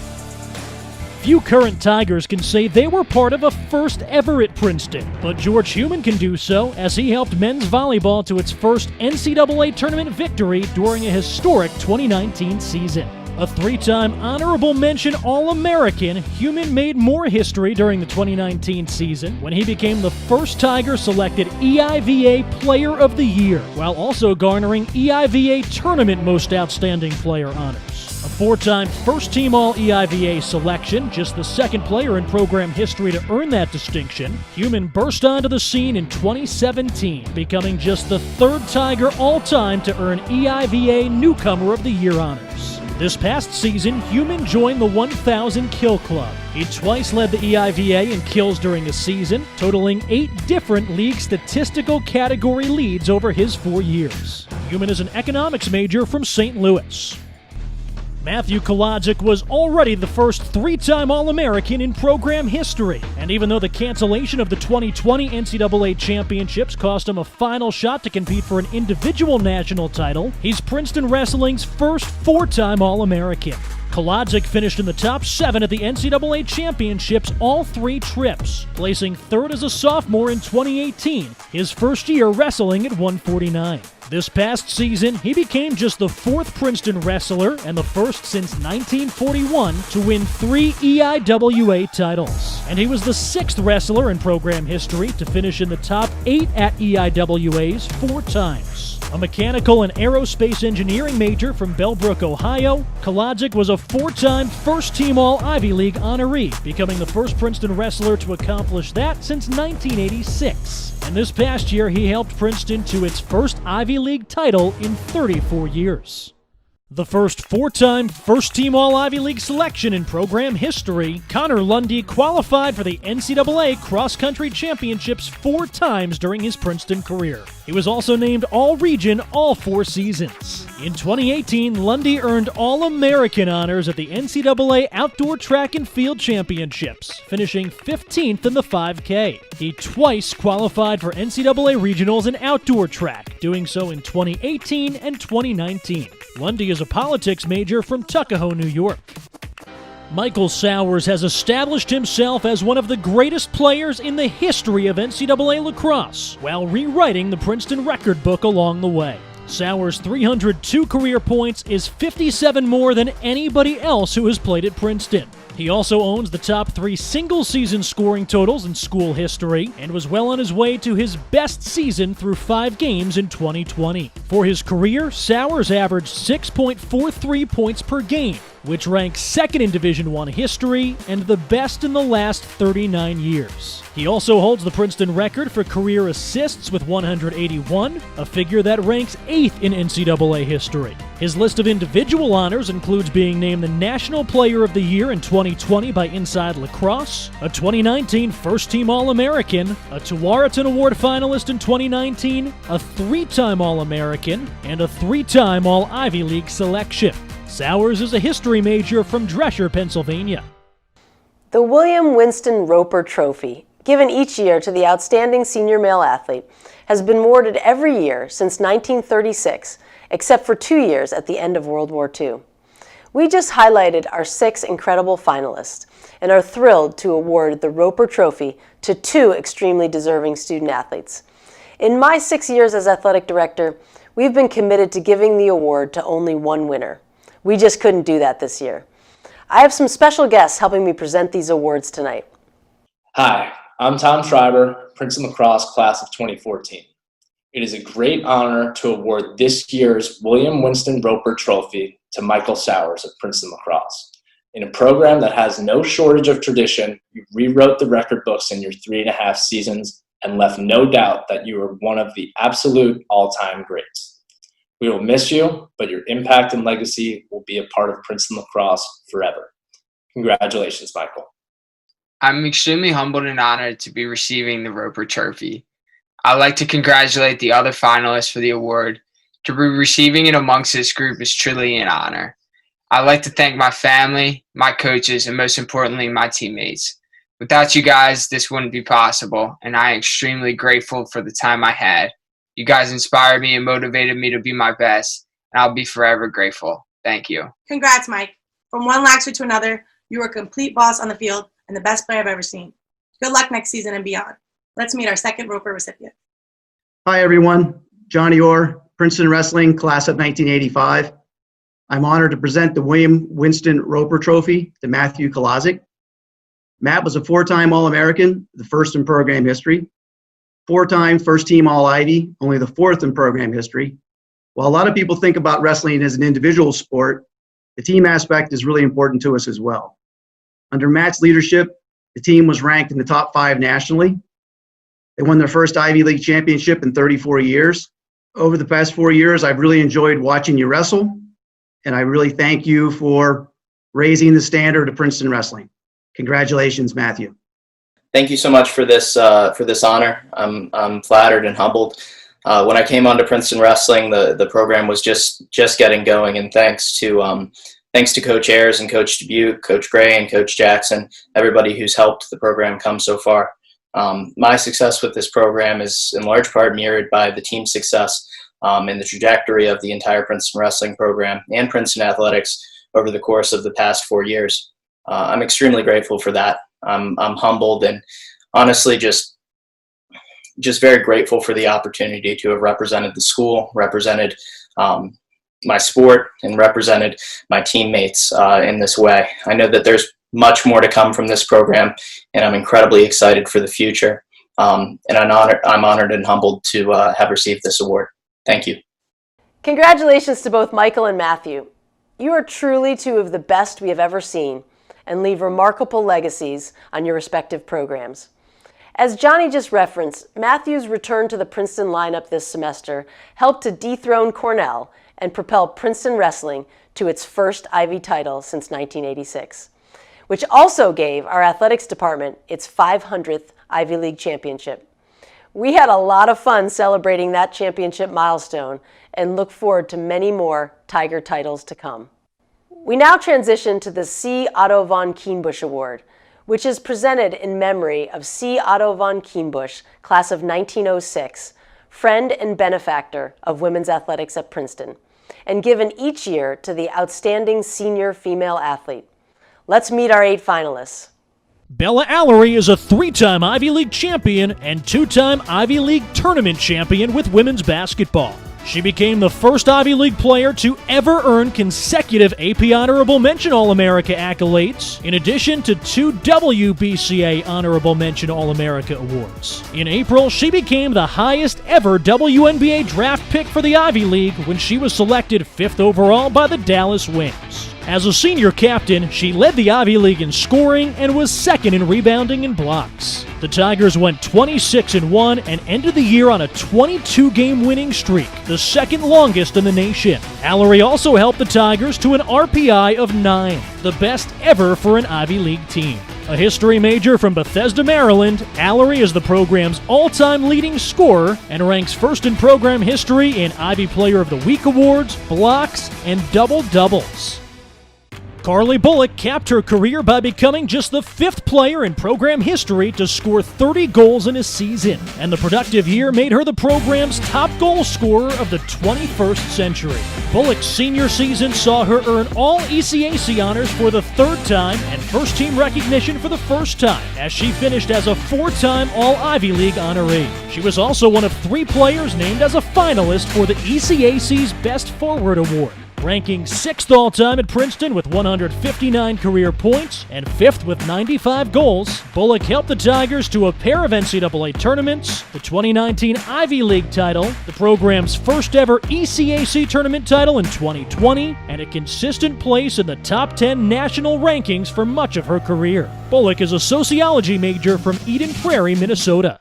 Few current Tigers can say they were part of a first ever at Princeton, but George Heumann can do so as he helped men's volleyball to its first NCAA tournament victory during a historic 2019 season. A 3-time honorable mention All-American, Heumann made more history during the 2019 season when he became the first Tiger selected EIVA Player of the Year, while also garnering EIVA Tournament Most Outstanding Player honors. A 4-time first-team All-EIVA selection, just the second player in program history to earn that distinction, Heumann burst onto the scene in 2017, becoming just the 3rd Tiger all-time to earn EIVA Newcomer of the Year honors. This past season, Heumann joined the 1,000 Kill Club. He twice led the EIVA in kills during a season, totaling 8 different league statistical category leads over his 4 years. Heumann is an economics major from St. Louis. Matthew Kolodzic was already the first 3-time All-American in program history, and even though the cancellation of the 2020 NCAA championships cost him a final shot to compete for an individual national title, he's Princeton Wrestling's first 4-time All-American. Kolodzic finished in the top 7 at the NCAA championships all 3 trips, placing 3rd as a sophomore in 2018, his first year wrestling at 149. This past season, he became just the 4th Princeton wrestler and the first since 1941 to win 3 EIWA titles. And he was the 6th wrestler in program history to finish in the top 8 at EIWAs 4 times. A mechanical and aerospace engineering major from Bellbrook, Ohio, Kolodzic was a 4-time first-team All-Ivy League honoree, becoming the first Princeton wrestler to accomplish that since 1986. And this past year, he helped Princeton to its first Ivy League title in 34 years. The first 4-time first-team All-Ivy League selection in program history, Connor Lundy qualified for the NCAA Cross-Country Championships 4 times during his Princeton career. He was also named All-Region all 4 seasons. In 2018, Lundy earned All-American honors at the NCAA Outdoor Track and Field Championships, finishing 15th in the 5K. He twice qualified for NCAA Regionals in outdoor track, doing so in 2018 and 2019. Lundy is a politics major from Tuckahoe, New York. Michael Sowers has established himself as one of the greatest players in the history of NCAA lacrosse, while rewriting the Princeton record book along the way. Sowers' 302 career points is 57 more than anybody else who has played at Princeton. He also owns the top 3 single-season scoring totals in school history and was well on his way to his best season through 5 games in 2020. For his career, Sowers averaged 6.43 points per game, which ranks 2nd in Division I history and the best in the last 39 years. He also holds the Princeton record for career assists with 181, a figure that ranks 8th in NCAA history. His list of individual honors includes being named the National Player of the Year in 2020 by Inside Lacrosse, a 2019 First-Team All-American, a Tualatin Award finalist in 2019, a 3-time All-American, and a 3-time All-Ivy League selection. Sowers is a history major from Dresher, Pennsylvania. The William Winston Roper Trophy, given each year to the outstanding senior male athlete, has been awarded every year since 1936, except for 2 years at the end of World War II. We just highlighted our 6 incredible finalists and are thrilled to award the Roper Trophy to 2 extremely deserving student athletes. In my 6 years as athletic director, we've been committed to giving the award to only 1 winner. We just couldn't do that this year. I have some special guests helping me present these awards tonight. Hi, I'm Tom Schreiber, Princeton Lacrosse Class of 2014. It is a great honor to award this year's William Winston Roper Trophy to Michael Sowers of Princeton Lacrosse. In a program that has no shortage of tradition, you rewrote the record books in your 3.5 seasons and left no doubt that you are one of the absolute all-time greats. We will miss you, but your impact and legacy will be a part of Princeton Lacrosse forever. Congratulations, Michael. I'm extremely humbled and honored to be receiving the Roper Trophy. I'd like to congratulate the other finalists for the award. To be receiving it amongst this group is truly an honor. I'd like to thank my family, my coaches, and most importantly, my teammates. Without you guys, this wouldn't be possible, and I am extremely grateful for the time I had. You guys inspired me and motivated me to be my best, and I'll be forever grateful. Thank you. Congrats, Mike. From one Laxer to another, you were a complete boss on the field and the best player I've ever seen. Good luck next season and beyond. Let's meet our second Roper recipient. Hi, everyone. Johnny Orr, Princeton Wrestling, class of 1985. I'm honored to present the William Winston Roper Trophy to Matthew Kolazic. Matt was a four-time All-American, the first in program history. Four-time first-team All-Ivy, only the fourth in program history. While a lot of people think about wrestling as an individual sport, the team aspect is really important to us as well. Under Matt's leadership, the team was ranked in the top 5 nationally. They won their first Ivy League championship in 34 years. Over the past 4 years, I've really enjoyed watching you wrestle, and I really thank you for raising the standard of Princeton wrestling. Congratulations, Matthew. Thank you so much for this honor. I'm flattered and humbled. When I came onto Princeton Wrestling, the program was just getting going, and thanks to Coach Ayers and Coach Dubuque, Coach Gray and Coach Jackson, everybody who's helped the program come so far. My success with this program is in large part mirrored by the team's success and the trajectory of the entire Princeton Wrestling program and Princeton Athletics over the course of the past 4 years. I'm extremely grateful for that. I'm humbled and honestly just very grateful for the opportunity to have represented the school, represented my sport, and represented my teammates in this way. I know that there's much more to come from this program, and I'm incredibly excited for the future. And I'm honored and humbled to have received this award. Thank you. Congratulations to both Michael and Matthew. You are truly two of the best we have ever seen and leave remarkable legacies on your respective programs. As Johnny just referenced, Matthew's return to the Princeton lineup this semester helped to dethrone Cornell and propel Princeton Wrestling to its first Ivy title since 1986, which also gave our athletics department its 500th Ivy League championship. We had a lot of fun celebrating that championship milestone and look forward to many more Tiger titles to come. We now transition to the C. Otto von Kienbusch Award, which is presented in memory of C. Otto von Kienbusch, class of 1906, friend and benefactor of women's athletics at Princeton, and given each year to the outstanding senior female athlete. Let's meet our 8 finalists. Bella Allery is a 3-time Ivy League champion and 2-time Ivy League tournament champion with women's basketball. She became the first Ivy League player to ever earn consecutive AP Honorable Mention All-America accolades, in addition to 2 WBCA Honorable Mention All-America awards. In April, she became the highest ever WNBA draft pick for the Ivy League when she was selected 5th overall by the Dallas Wings. As a senior captain, she led the Ivy League in scoring and was 2nd in rebounding and blocks. The Tigers went 26-1 and ended the year on a 22-game winning streak, the second longest in the nation. Allery also helped the Tigers to an RPI of 9, the best ever for an Ivy League team. A history major from Bethesda, Maryland, Allery is the program's all-time leading scorer and ranks first in program history in Ivy Player of the Week awards, blocks, and double-doubles. Carly Bullock capped her career by becoming just the 5th player in program history to score 30 goals in a season, and the productive year made her the program's top goal scorer of the 21st century. Bullock's senior season saw her earn all ECAC honors for the 3rd time and first-team recognition for the 1st time, as she finished as a 4-time All-Ivy League honoree. She was also one of 3 players named as a finalist for the ECAC's Best Forward Award, ranking 6th all-time at Princeton with 159 career points and 5th with 95 goals. Bullock helped the Tigers to a pair of NCAA tournaments, the 2019 Ivy League title, the program's first ever ECAC tournament title in 2020, and a consistent place in the top 10 national rankings for much of her career. Bullock is a sociology major from Eden Prairie, Minnesota.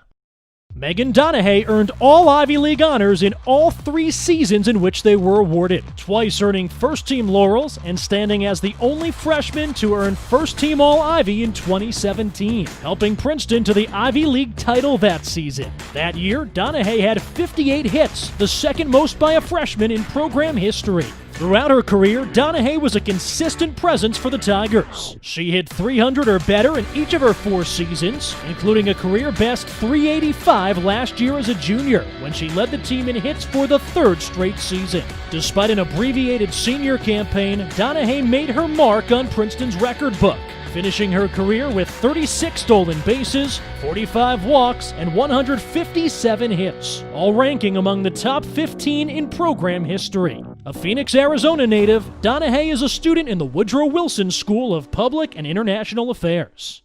Megan Donahue earned all Ivy League honors in all 3 seasons in which they were awarded, twice earning first-team laurels and standing as the only freshman to earn first-team All-Ivy in 2017, helping Princeton to the Ivy League title that season. That year, Donahue had 58 hits, the second most by a freshman in program history. Throughout her career, Donahue was a consistent presence for the Tigers. She hit 300 or better in each of her 4 seasons, including a career-best 385 last year as a junior, when she led the team in hits for the 3rd straight season. Despite an abbreviated senior campaign, Donahue made her mark on Princeton's record book, finishing her career with 36 stolen bases, 45 walks, and 157 hits, all ranking among the top 15 in program history. A Phoenix, Arizona native, Donahue is a student in the Woodrow Wilson School of Public and International Affairs.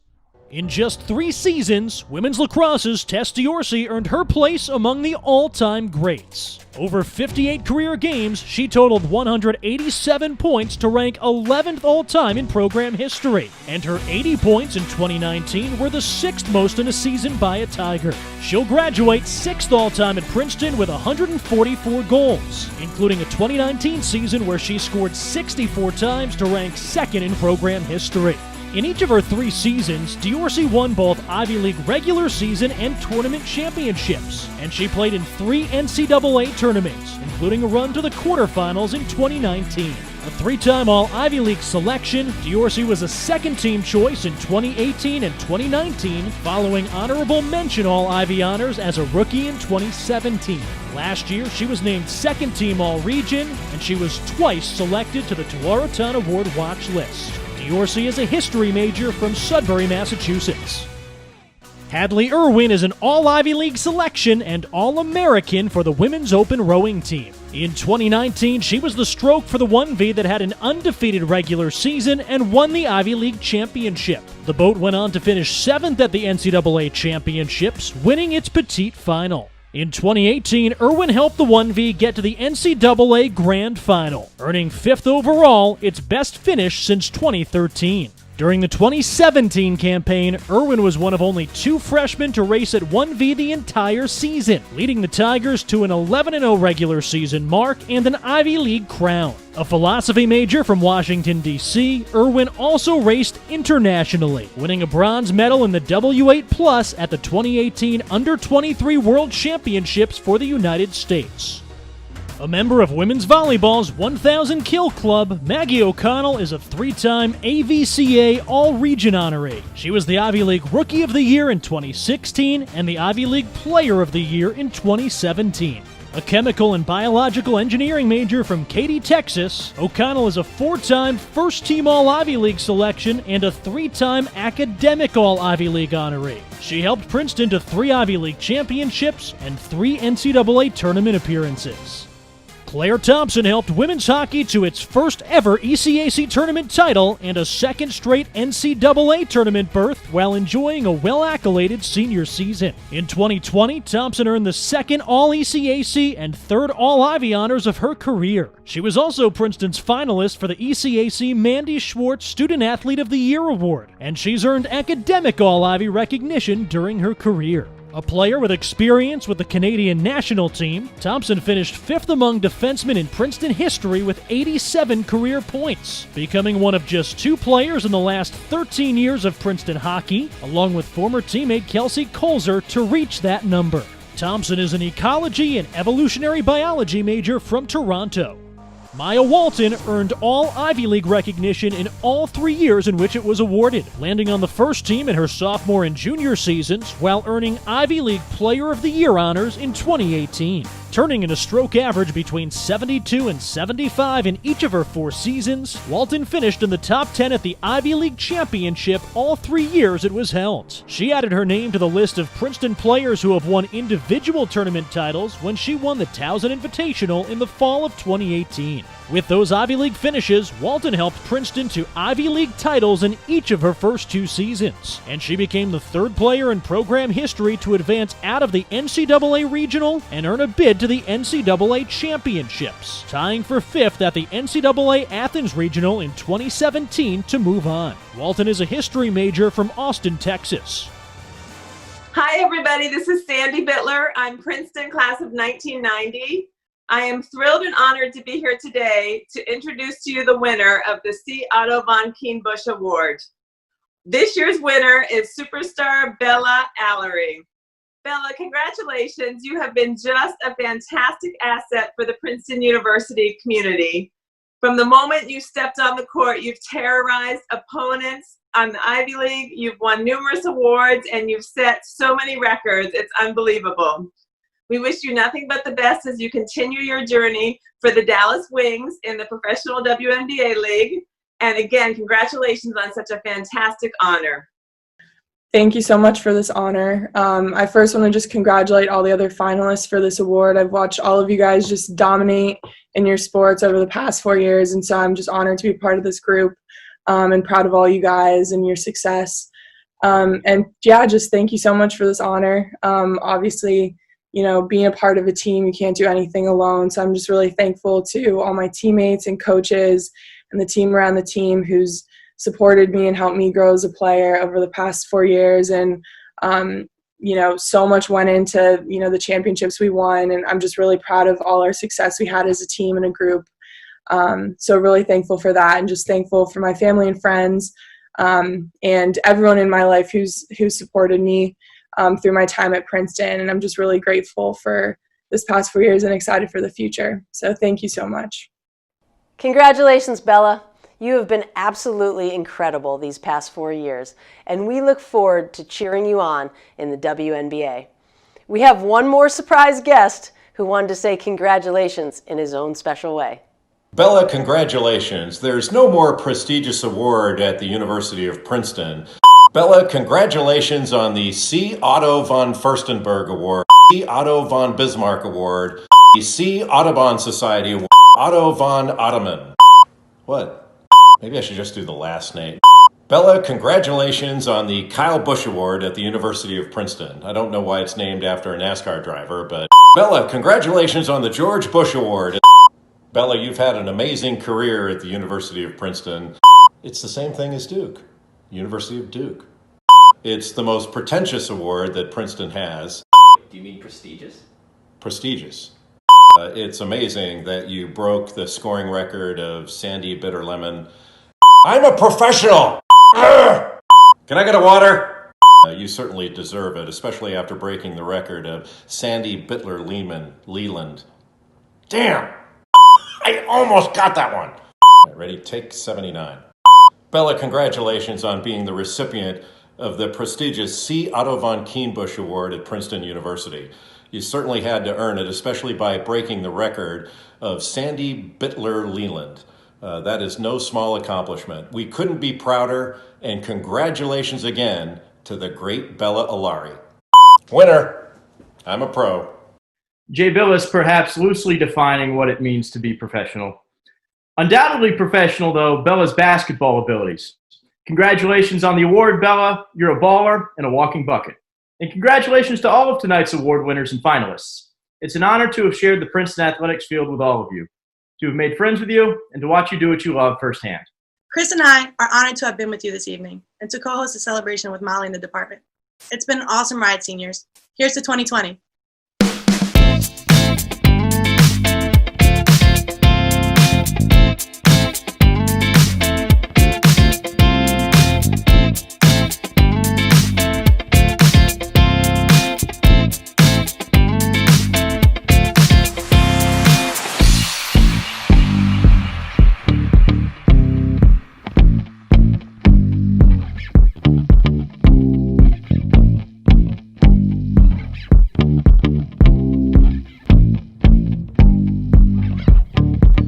In just 3 seasons, women's lacrosse's Tess Diorsi earned her place among the all-time greats. Over 58 career games, she totaled 187 points to rank 11th all-time in program history, and her 80 points in 2019 were the 6th most in a season by a Tiger. She'll graduate 6th all-time at Princeton with 144 goals, including a 2019 season where she scored 64 times to rank 2nd in program history. In each of her 3 seasons, Diorsi won both Ivy League regular season and tournament championships, and she played in 3 NCAA tournaments, including a run to the quarterfinals in 2019. A 3-time All-Ivy League selection, Diorsi was a second-team choice in 2018 and 2019, following honorable mention All-Ivy honors as a rookie in 2017. Last year, she was named second-team All-Region, and she was twice selected to the Tualatin Award watch list. Diorsi is a history major from Sudbury, Massachusetts. Hadley Irwin is an All-Ivy League selection and All-American for the women's open rowing team. In 2019, she was the stroke for the 1V that had an undefeated regular season and won the Ivy League championship. The boat went on to finish 7th at the NCAA championships, winning its petite final. In 2018, Irwin helped the 1V get to the NCAA Grand Final, earning 5th overall, its best finish since 2013. During the 2017 campaign, Irwin was one of only 2 freshmen to race at 1V the entire season, leading the Tigers to an 11-0 regular season mark and an Ivy League crown. A philosophy major from Washington, D.C., Irwin also raced internationally, winning a bronze medal in the W8+ at the 2018 Under-23 World Championships for the United States. A member of women's volleyball's 1,000 Kill Club, Maggie O'Connell is a 3-time AVCA All-Region honoree. She was the Ivy League Rookie of the Year in 2016 and the Ivy League Player of the Year in 2017. A chemical and biological engineering major from Katy, Texas, O'Connell is a 4-time first-team All-Ivy League selection and a 3-time academic All-Ivy League honoree. She helped Princeton to 3 Ivy League championships and 3 NCAA tournament appearances. Claire Thompson helped women's hockey to its first ever ECAC tournament title and a 2nd straight NCAA tournament berth while enjoying a well-accoladed senior season. In 2020, Thompson earned the 2nd All-ECAC and 3rd All-Ivy honors of her career. She was also Princeton's finalist for the ECAC Mandy Schwartz Student Athlete of the Year Award, and she's earned academic All-Ivy recognition during her career. A player with experience with the Canadian national team, Thompson finished 5th among defensemen in Princeton history with 87 career points, becoming one of just 2 players in the last 13 years of Princeton hockey, along with former teammate Kelsey Colzer, to reach that number. Thompson is an ecology and evolutionary biology major from Toronto. Maya Walton earned all Ivy League recognition in all 3 years in which it was awarded, landing on the first team in her sophomore and junior seasons while earning Ivy League Player of the Year honors in 2018. Turning in a stroke average between 72 and 75 in each of her 4 seasons, Walton finished in the top 10 at the Ivy League Championship all 3 years it was held. She added her name to the list of Princeton players who have won individual tournament titles when she won the Towson Invitational in the fall of 2018. With those Ivy League finishes, Walton helped Princeton to Ivy League titles in each of her first 2 seasons, and she became the 3rd player in program history to advance out of the NCAA Regional and earn a bid to the NCAA Championships, tying for 5th at the NCAA Athens Regional in 2017 to move on. Walton is a history major from Austin, Texas. Hi, everybody. This is Sandy Bittler. I'm Princeton class of 1990. I am thrilled and honored to be here today to introduce to you the winner of the C. Otto von Keenbusch Award. This year's winner is superstar Bella Allery. Bella, congratulations. You have been just a fantastic asset for the Princeton University community. From the moment you stepped on the court, you've terrorized opponents on the Ivy League. You've won numerous awards and you've set so many records. It's unbelievable. We wish you nothing but the best as you continue your journey for the Dallas Wings in the professional WNBA League. And again, congratulations on such a fantastic honor. Thank you so much for this honor. I first want to just congratulate all the other finalists for this award. I've watched all of you guys just dominate in your sports over the past 4 years, and so I'm just honored to be part of this group and proud of all you guys and your success. And yeah, just thank you so much for this honor. Obviously, you know, being a part of a team, you can't do anything alone, so I'm just really thankful to all my teammates and coaches and the team around the team who's supported me and helped me grow as a player over the past 4 years. And, you know, so much went into, you know, the championships we won. And I'm just really proud of all our success we had as a team and a group. So really thankful for that, and just thankful for my family and friends and everyone in my life who supported me through my time at Princeton. And I'm just really grateful for this past 4 years and excited for the future. So thank you so much. Congratulations, Bella. You have been absolutely incredible these past 4 years, and we look forward to cheering you on in the WNBA. We have one more surprise guest who wanted to say congratulations in his own special way. Bella, congratulations. There's no more prestigious award at the University of Princeton. Bella, congratulations on the C. Otto von Furstenberg Award, C. Otto von Bismarck Award, the C. Audubon Society Award, Otto von Ottoman. What? Maybe I should just do the last name. Bella, congratulations on the Kyle Busch Award at the University of Princeton. I don't know why it's named after a NASCAR driver, but Bella, congratulations on the George Bush Award. Bella, you've had an amazing career at the University of Princeton. It's the same thing as Duke, University of Duke. It's the most pretentious award that Princeton has. Do you mean prestigious? Prestigious. It's amazing that you broke the scoring record of Sandy Bitter Lemon. I'm a professional! Can I get a water? You certainly deserve it, especially after breaking the record of Sandy Bittler Leland. Damn! I almost got that one! Ready? Take 79. Bella, congratulations on being the recipient of the prestigious C. Otto von Keenbusch Award at Princeton University. You certainly had to earn it, especially by breaking the record of Sandy Bittler Leland. That is no small accomplishment. We couldn't be prouder, and congratulations again to the great Bella Allari. Winner! I'm a pro. Jay Billis perhaps loosely defining what it means to be professional. Undoubtedly professional, though, Bella's basketball abilities. Congratulations on the award, Bella. You're a baller and a walking bucket. And congratulations to all of tonight's award winners and finalists. It's an honor to have shared the Princeton athletics field with all of you, to have made friends with you, and to watch you do what you love firsthand. Chris and I are honored to have been with you this evening and to co-host a celebration with Molly in the department. It's been an awesome ride, seniors. Here's to 2020.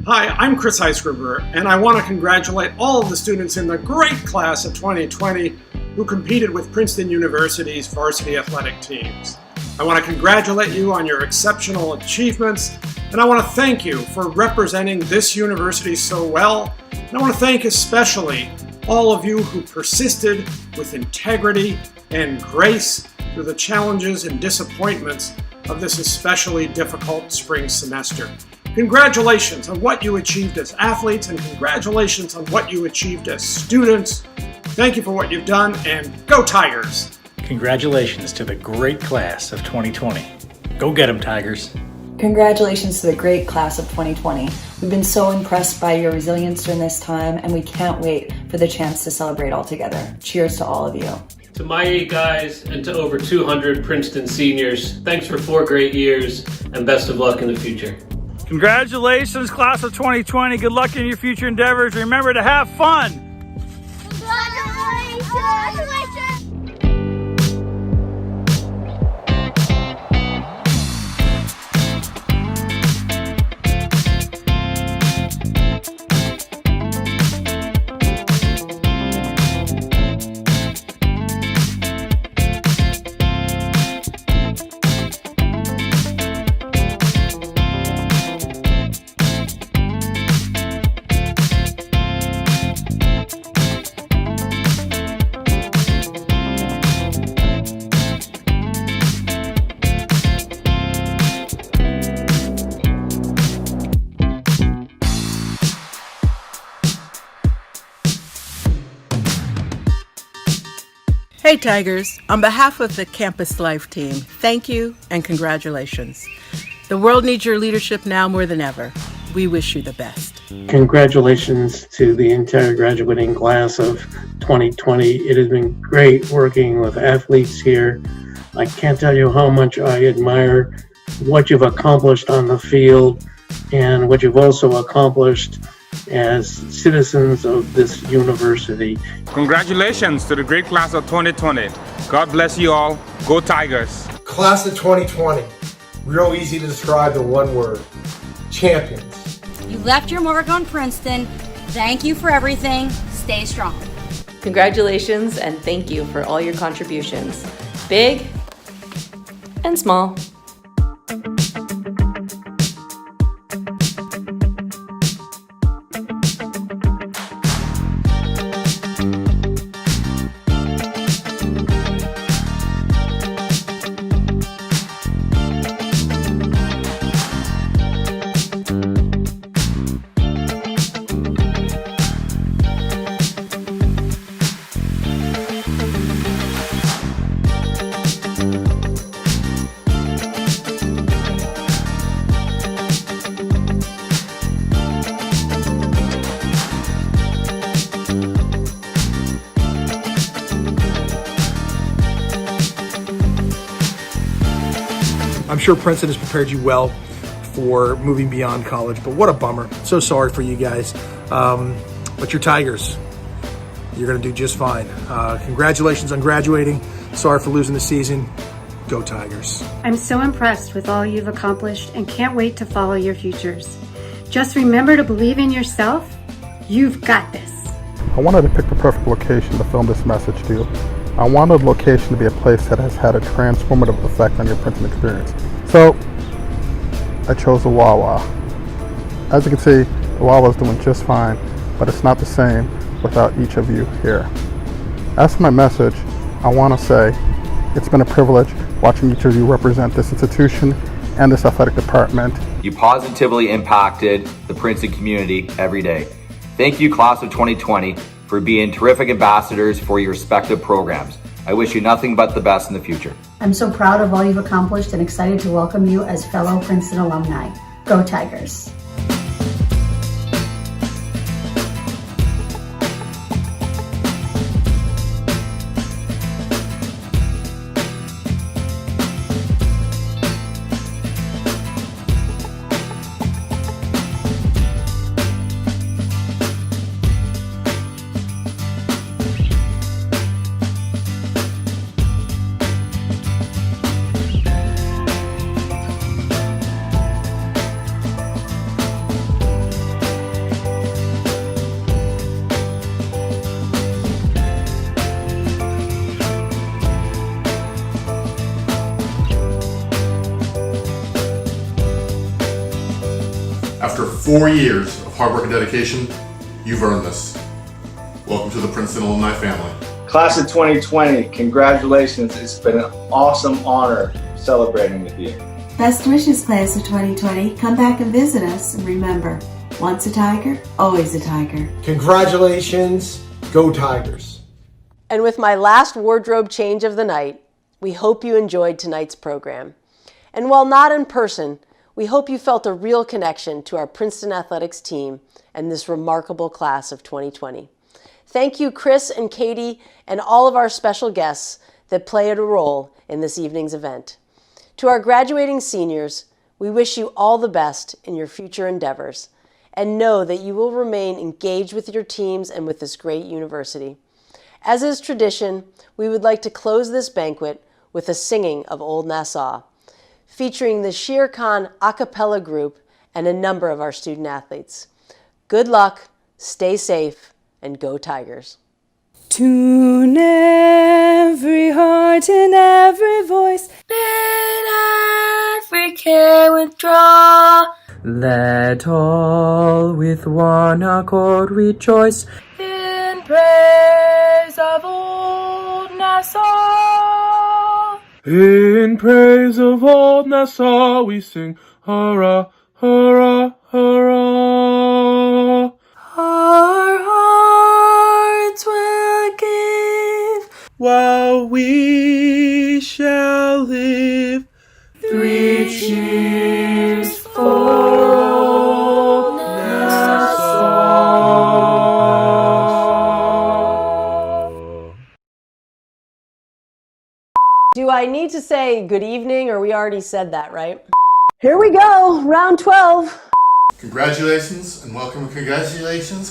Hi, I'm Chris Heisgruber, and I want to congratulate all of the students in the great class of 2020 who competed with Princeton University's varsity athletic teams. I want to congratulate you on your exceptional achievements, and I want to thank you for representing this university so well. And I want to thank especially all of you who persisted with integrity and grace through the challenges and disappointments of this especially difficult spring semester. Congratulations on what you achieved as athletes, and congratulations on what you achieved as students. Thank you for what you've done, and go Tigers! Congratulations to the great class of 2020. Go get 'em, Tigers. Congratulations to the great class of 2020. We've been so impressed by your resilience during this time, and we can't wait for the chance to celebrate all together. Cheers to all of you. To my 8 guys and to over 200 Princeton seniors, thanks for 4 great years and best of luck in the future. Congratulations, class of 2020. Good luck in your future endeavors. Remember to have fun. Congratulations! Hey Tigers, on behalf of the Campus Life team, thank you and congratulations. The world needs your leadership now more than ever. We wish you the best. Congratulations to the entire graduating class of 2020. It has been great working with athletes here. I can't tell you how much I admire what you've accomplished on the field and what you've also accomplished as citizens of this university. Congratulations to the great class of 2020. God bless you all. Go Tigers. Class of 2020. Real easy to describe the one word. Champions. You left your mark on Princeton. Thank you for everything. Stay strong. Congratulations and thank you for all your contributions, big and small. I'm sure Princeton has prepared you well for moving beyond college, but what a bummer. So sorry for you guys. But you're Tigers. You're going to do just fine. Congratulations on graduating. Sorry for losing the season. Go Tigers. I'm so impressed with all you've accomplished and can't wait to follow your futures. Just remember to believe in yourself. You've got this. I wanted to pick the perfect location to film this message to you. I wanted the location to be a place that has had a transformative effect on your Princeton experience. So, I chose the Wawa. As you can see, the Wawa is doing just fine, but it's not the same without each of you here. As for my message, I want to say it's been a privilege watching each of you represent this institution and this athletic department. You positively impacted the Princeton community every day. Thank you, class of 2020, for being terrific ambassadors for your respective programs. I wish you nothing but the best in the future. I'm so proud of all you've accomplished and excited to welcome you as fellow Princeton alumni. Go Tigers. After 4 years of hard work and dedication, you've earned this. Welcome to the Princeton alumni family. Class of 2020, congratulations. It's been an awesome honor celebrating with you. Best wishes, class of 2020. Come back and visit us, and remember, once a Tiger, always a Tiger. Congratulations. Go Tigers. And with my last wardrobe change of the night, we hope you enjoyed tonight's program. And while not in person, we hope you felt a real connection to our Princeton Athletics team and this remarkable class of 2020. Thank you, Chris and Katie, and all of our special guests that played a role in this evening's event. To our graduating seniors, we wish you all the best in your future endeavors, and know that you will remain engaged with your teams and with this great university. As is tradition, we would like to close this banquet with a singing of Old Nassau, featuring the Shere Khan a cappella group and a number of our student athletes. Good luck, stay safe, and go Tigers. Tune every heart and every voice, bid every care withdraw. Let all with one accord rejoice in praise of old Nassau. In praise of old Nassau we sing, hurrah, hurrah, hurrah. Our hearts will give while we shall live. 3 cheers for old Nassau. Do I need to say good evening, or we already said that, right? Here we go, round 12. Congratulations and welcome. Congratulations.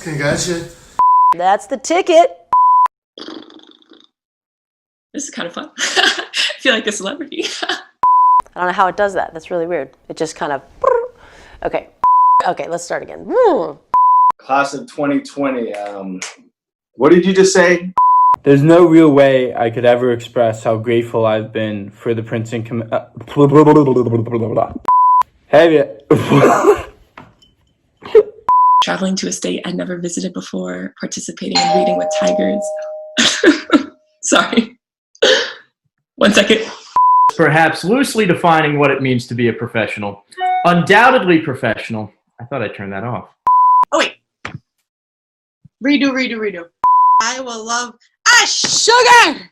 That's the ticket. This is kind of fun. I feel like a celebrity. I don't know how it does that. That's really weird. It just kind of, okay. Okay, let's start again. Class of 2020, what did you just say? There's no real way I could ever express how grateful I've been for the Princeton Traveling to a state I'd never visited before, participating in Reading with Tigers. Sorry. 1 second. Perhaps loosely defining what it means to be a professional. Undoubtedly professional. I thought I turned that off. Oh, wait. Redo. I will love sugar.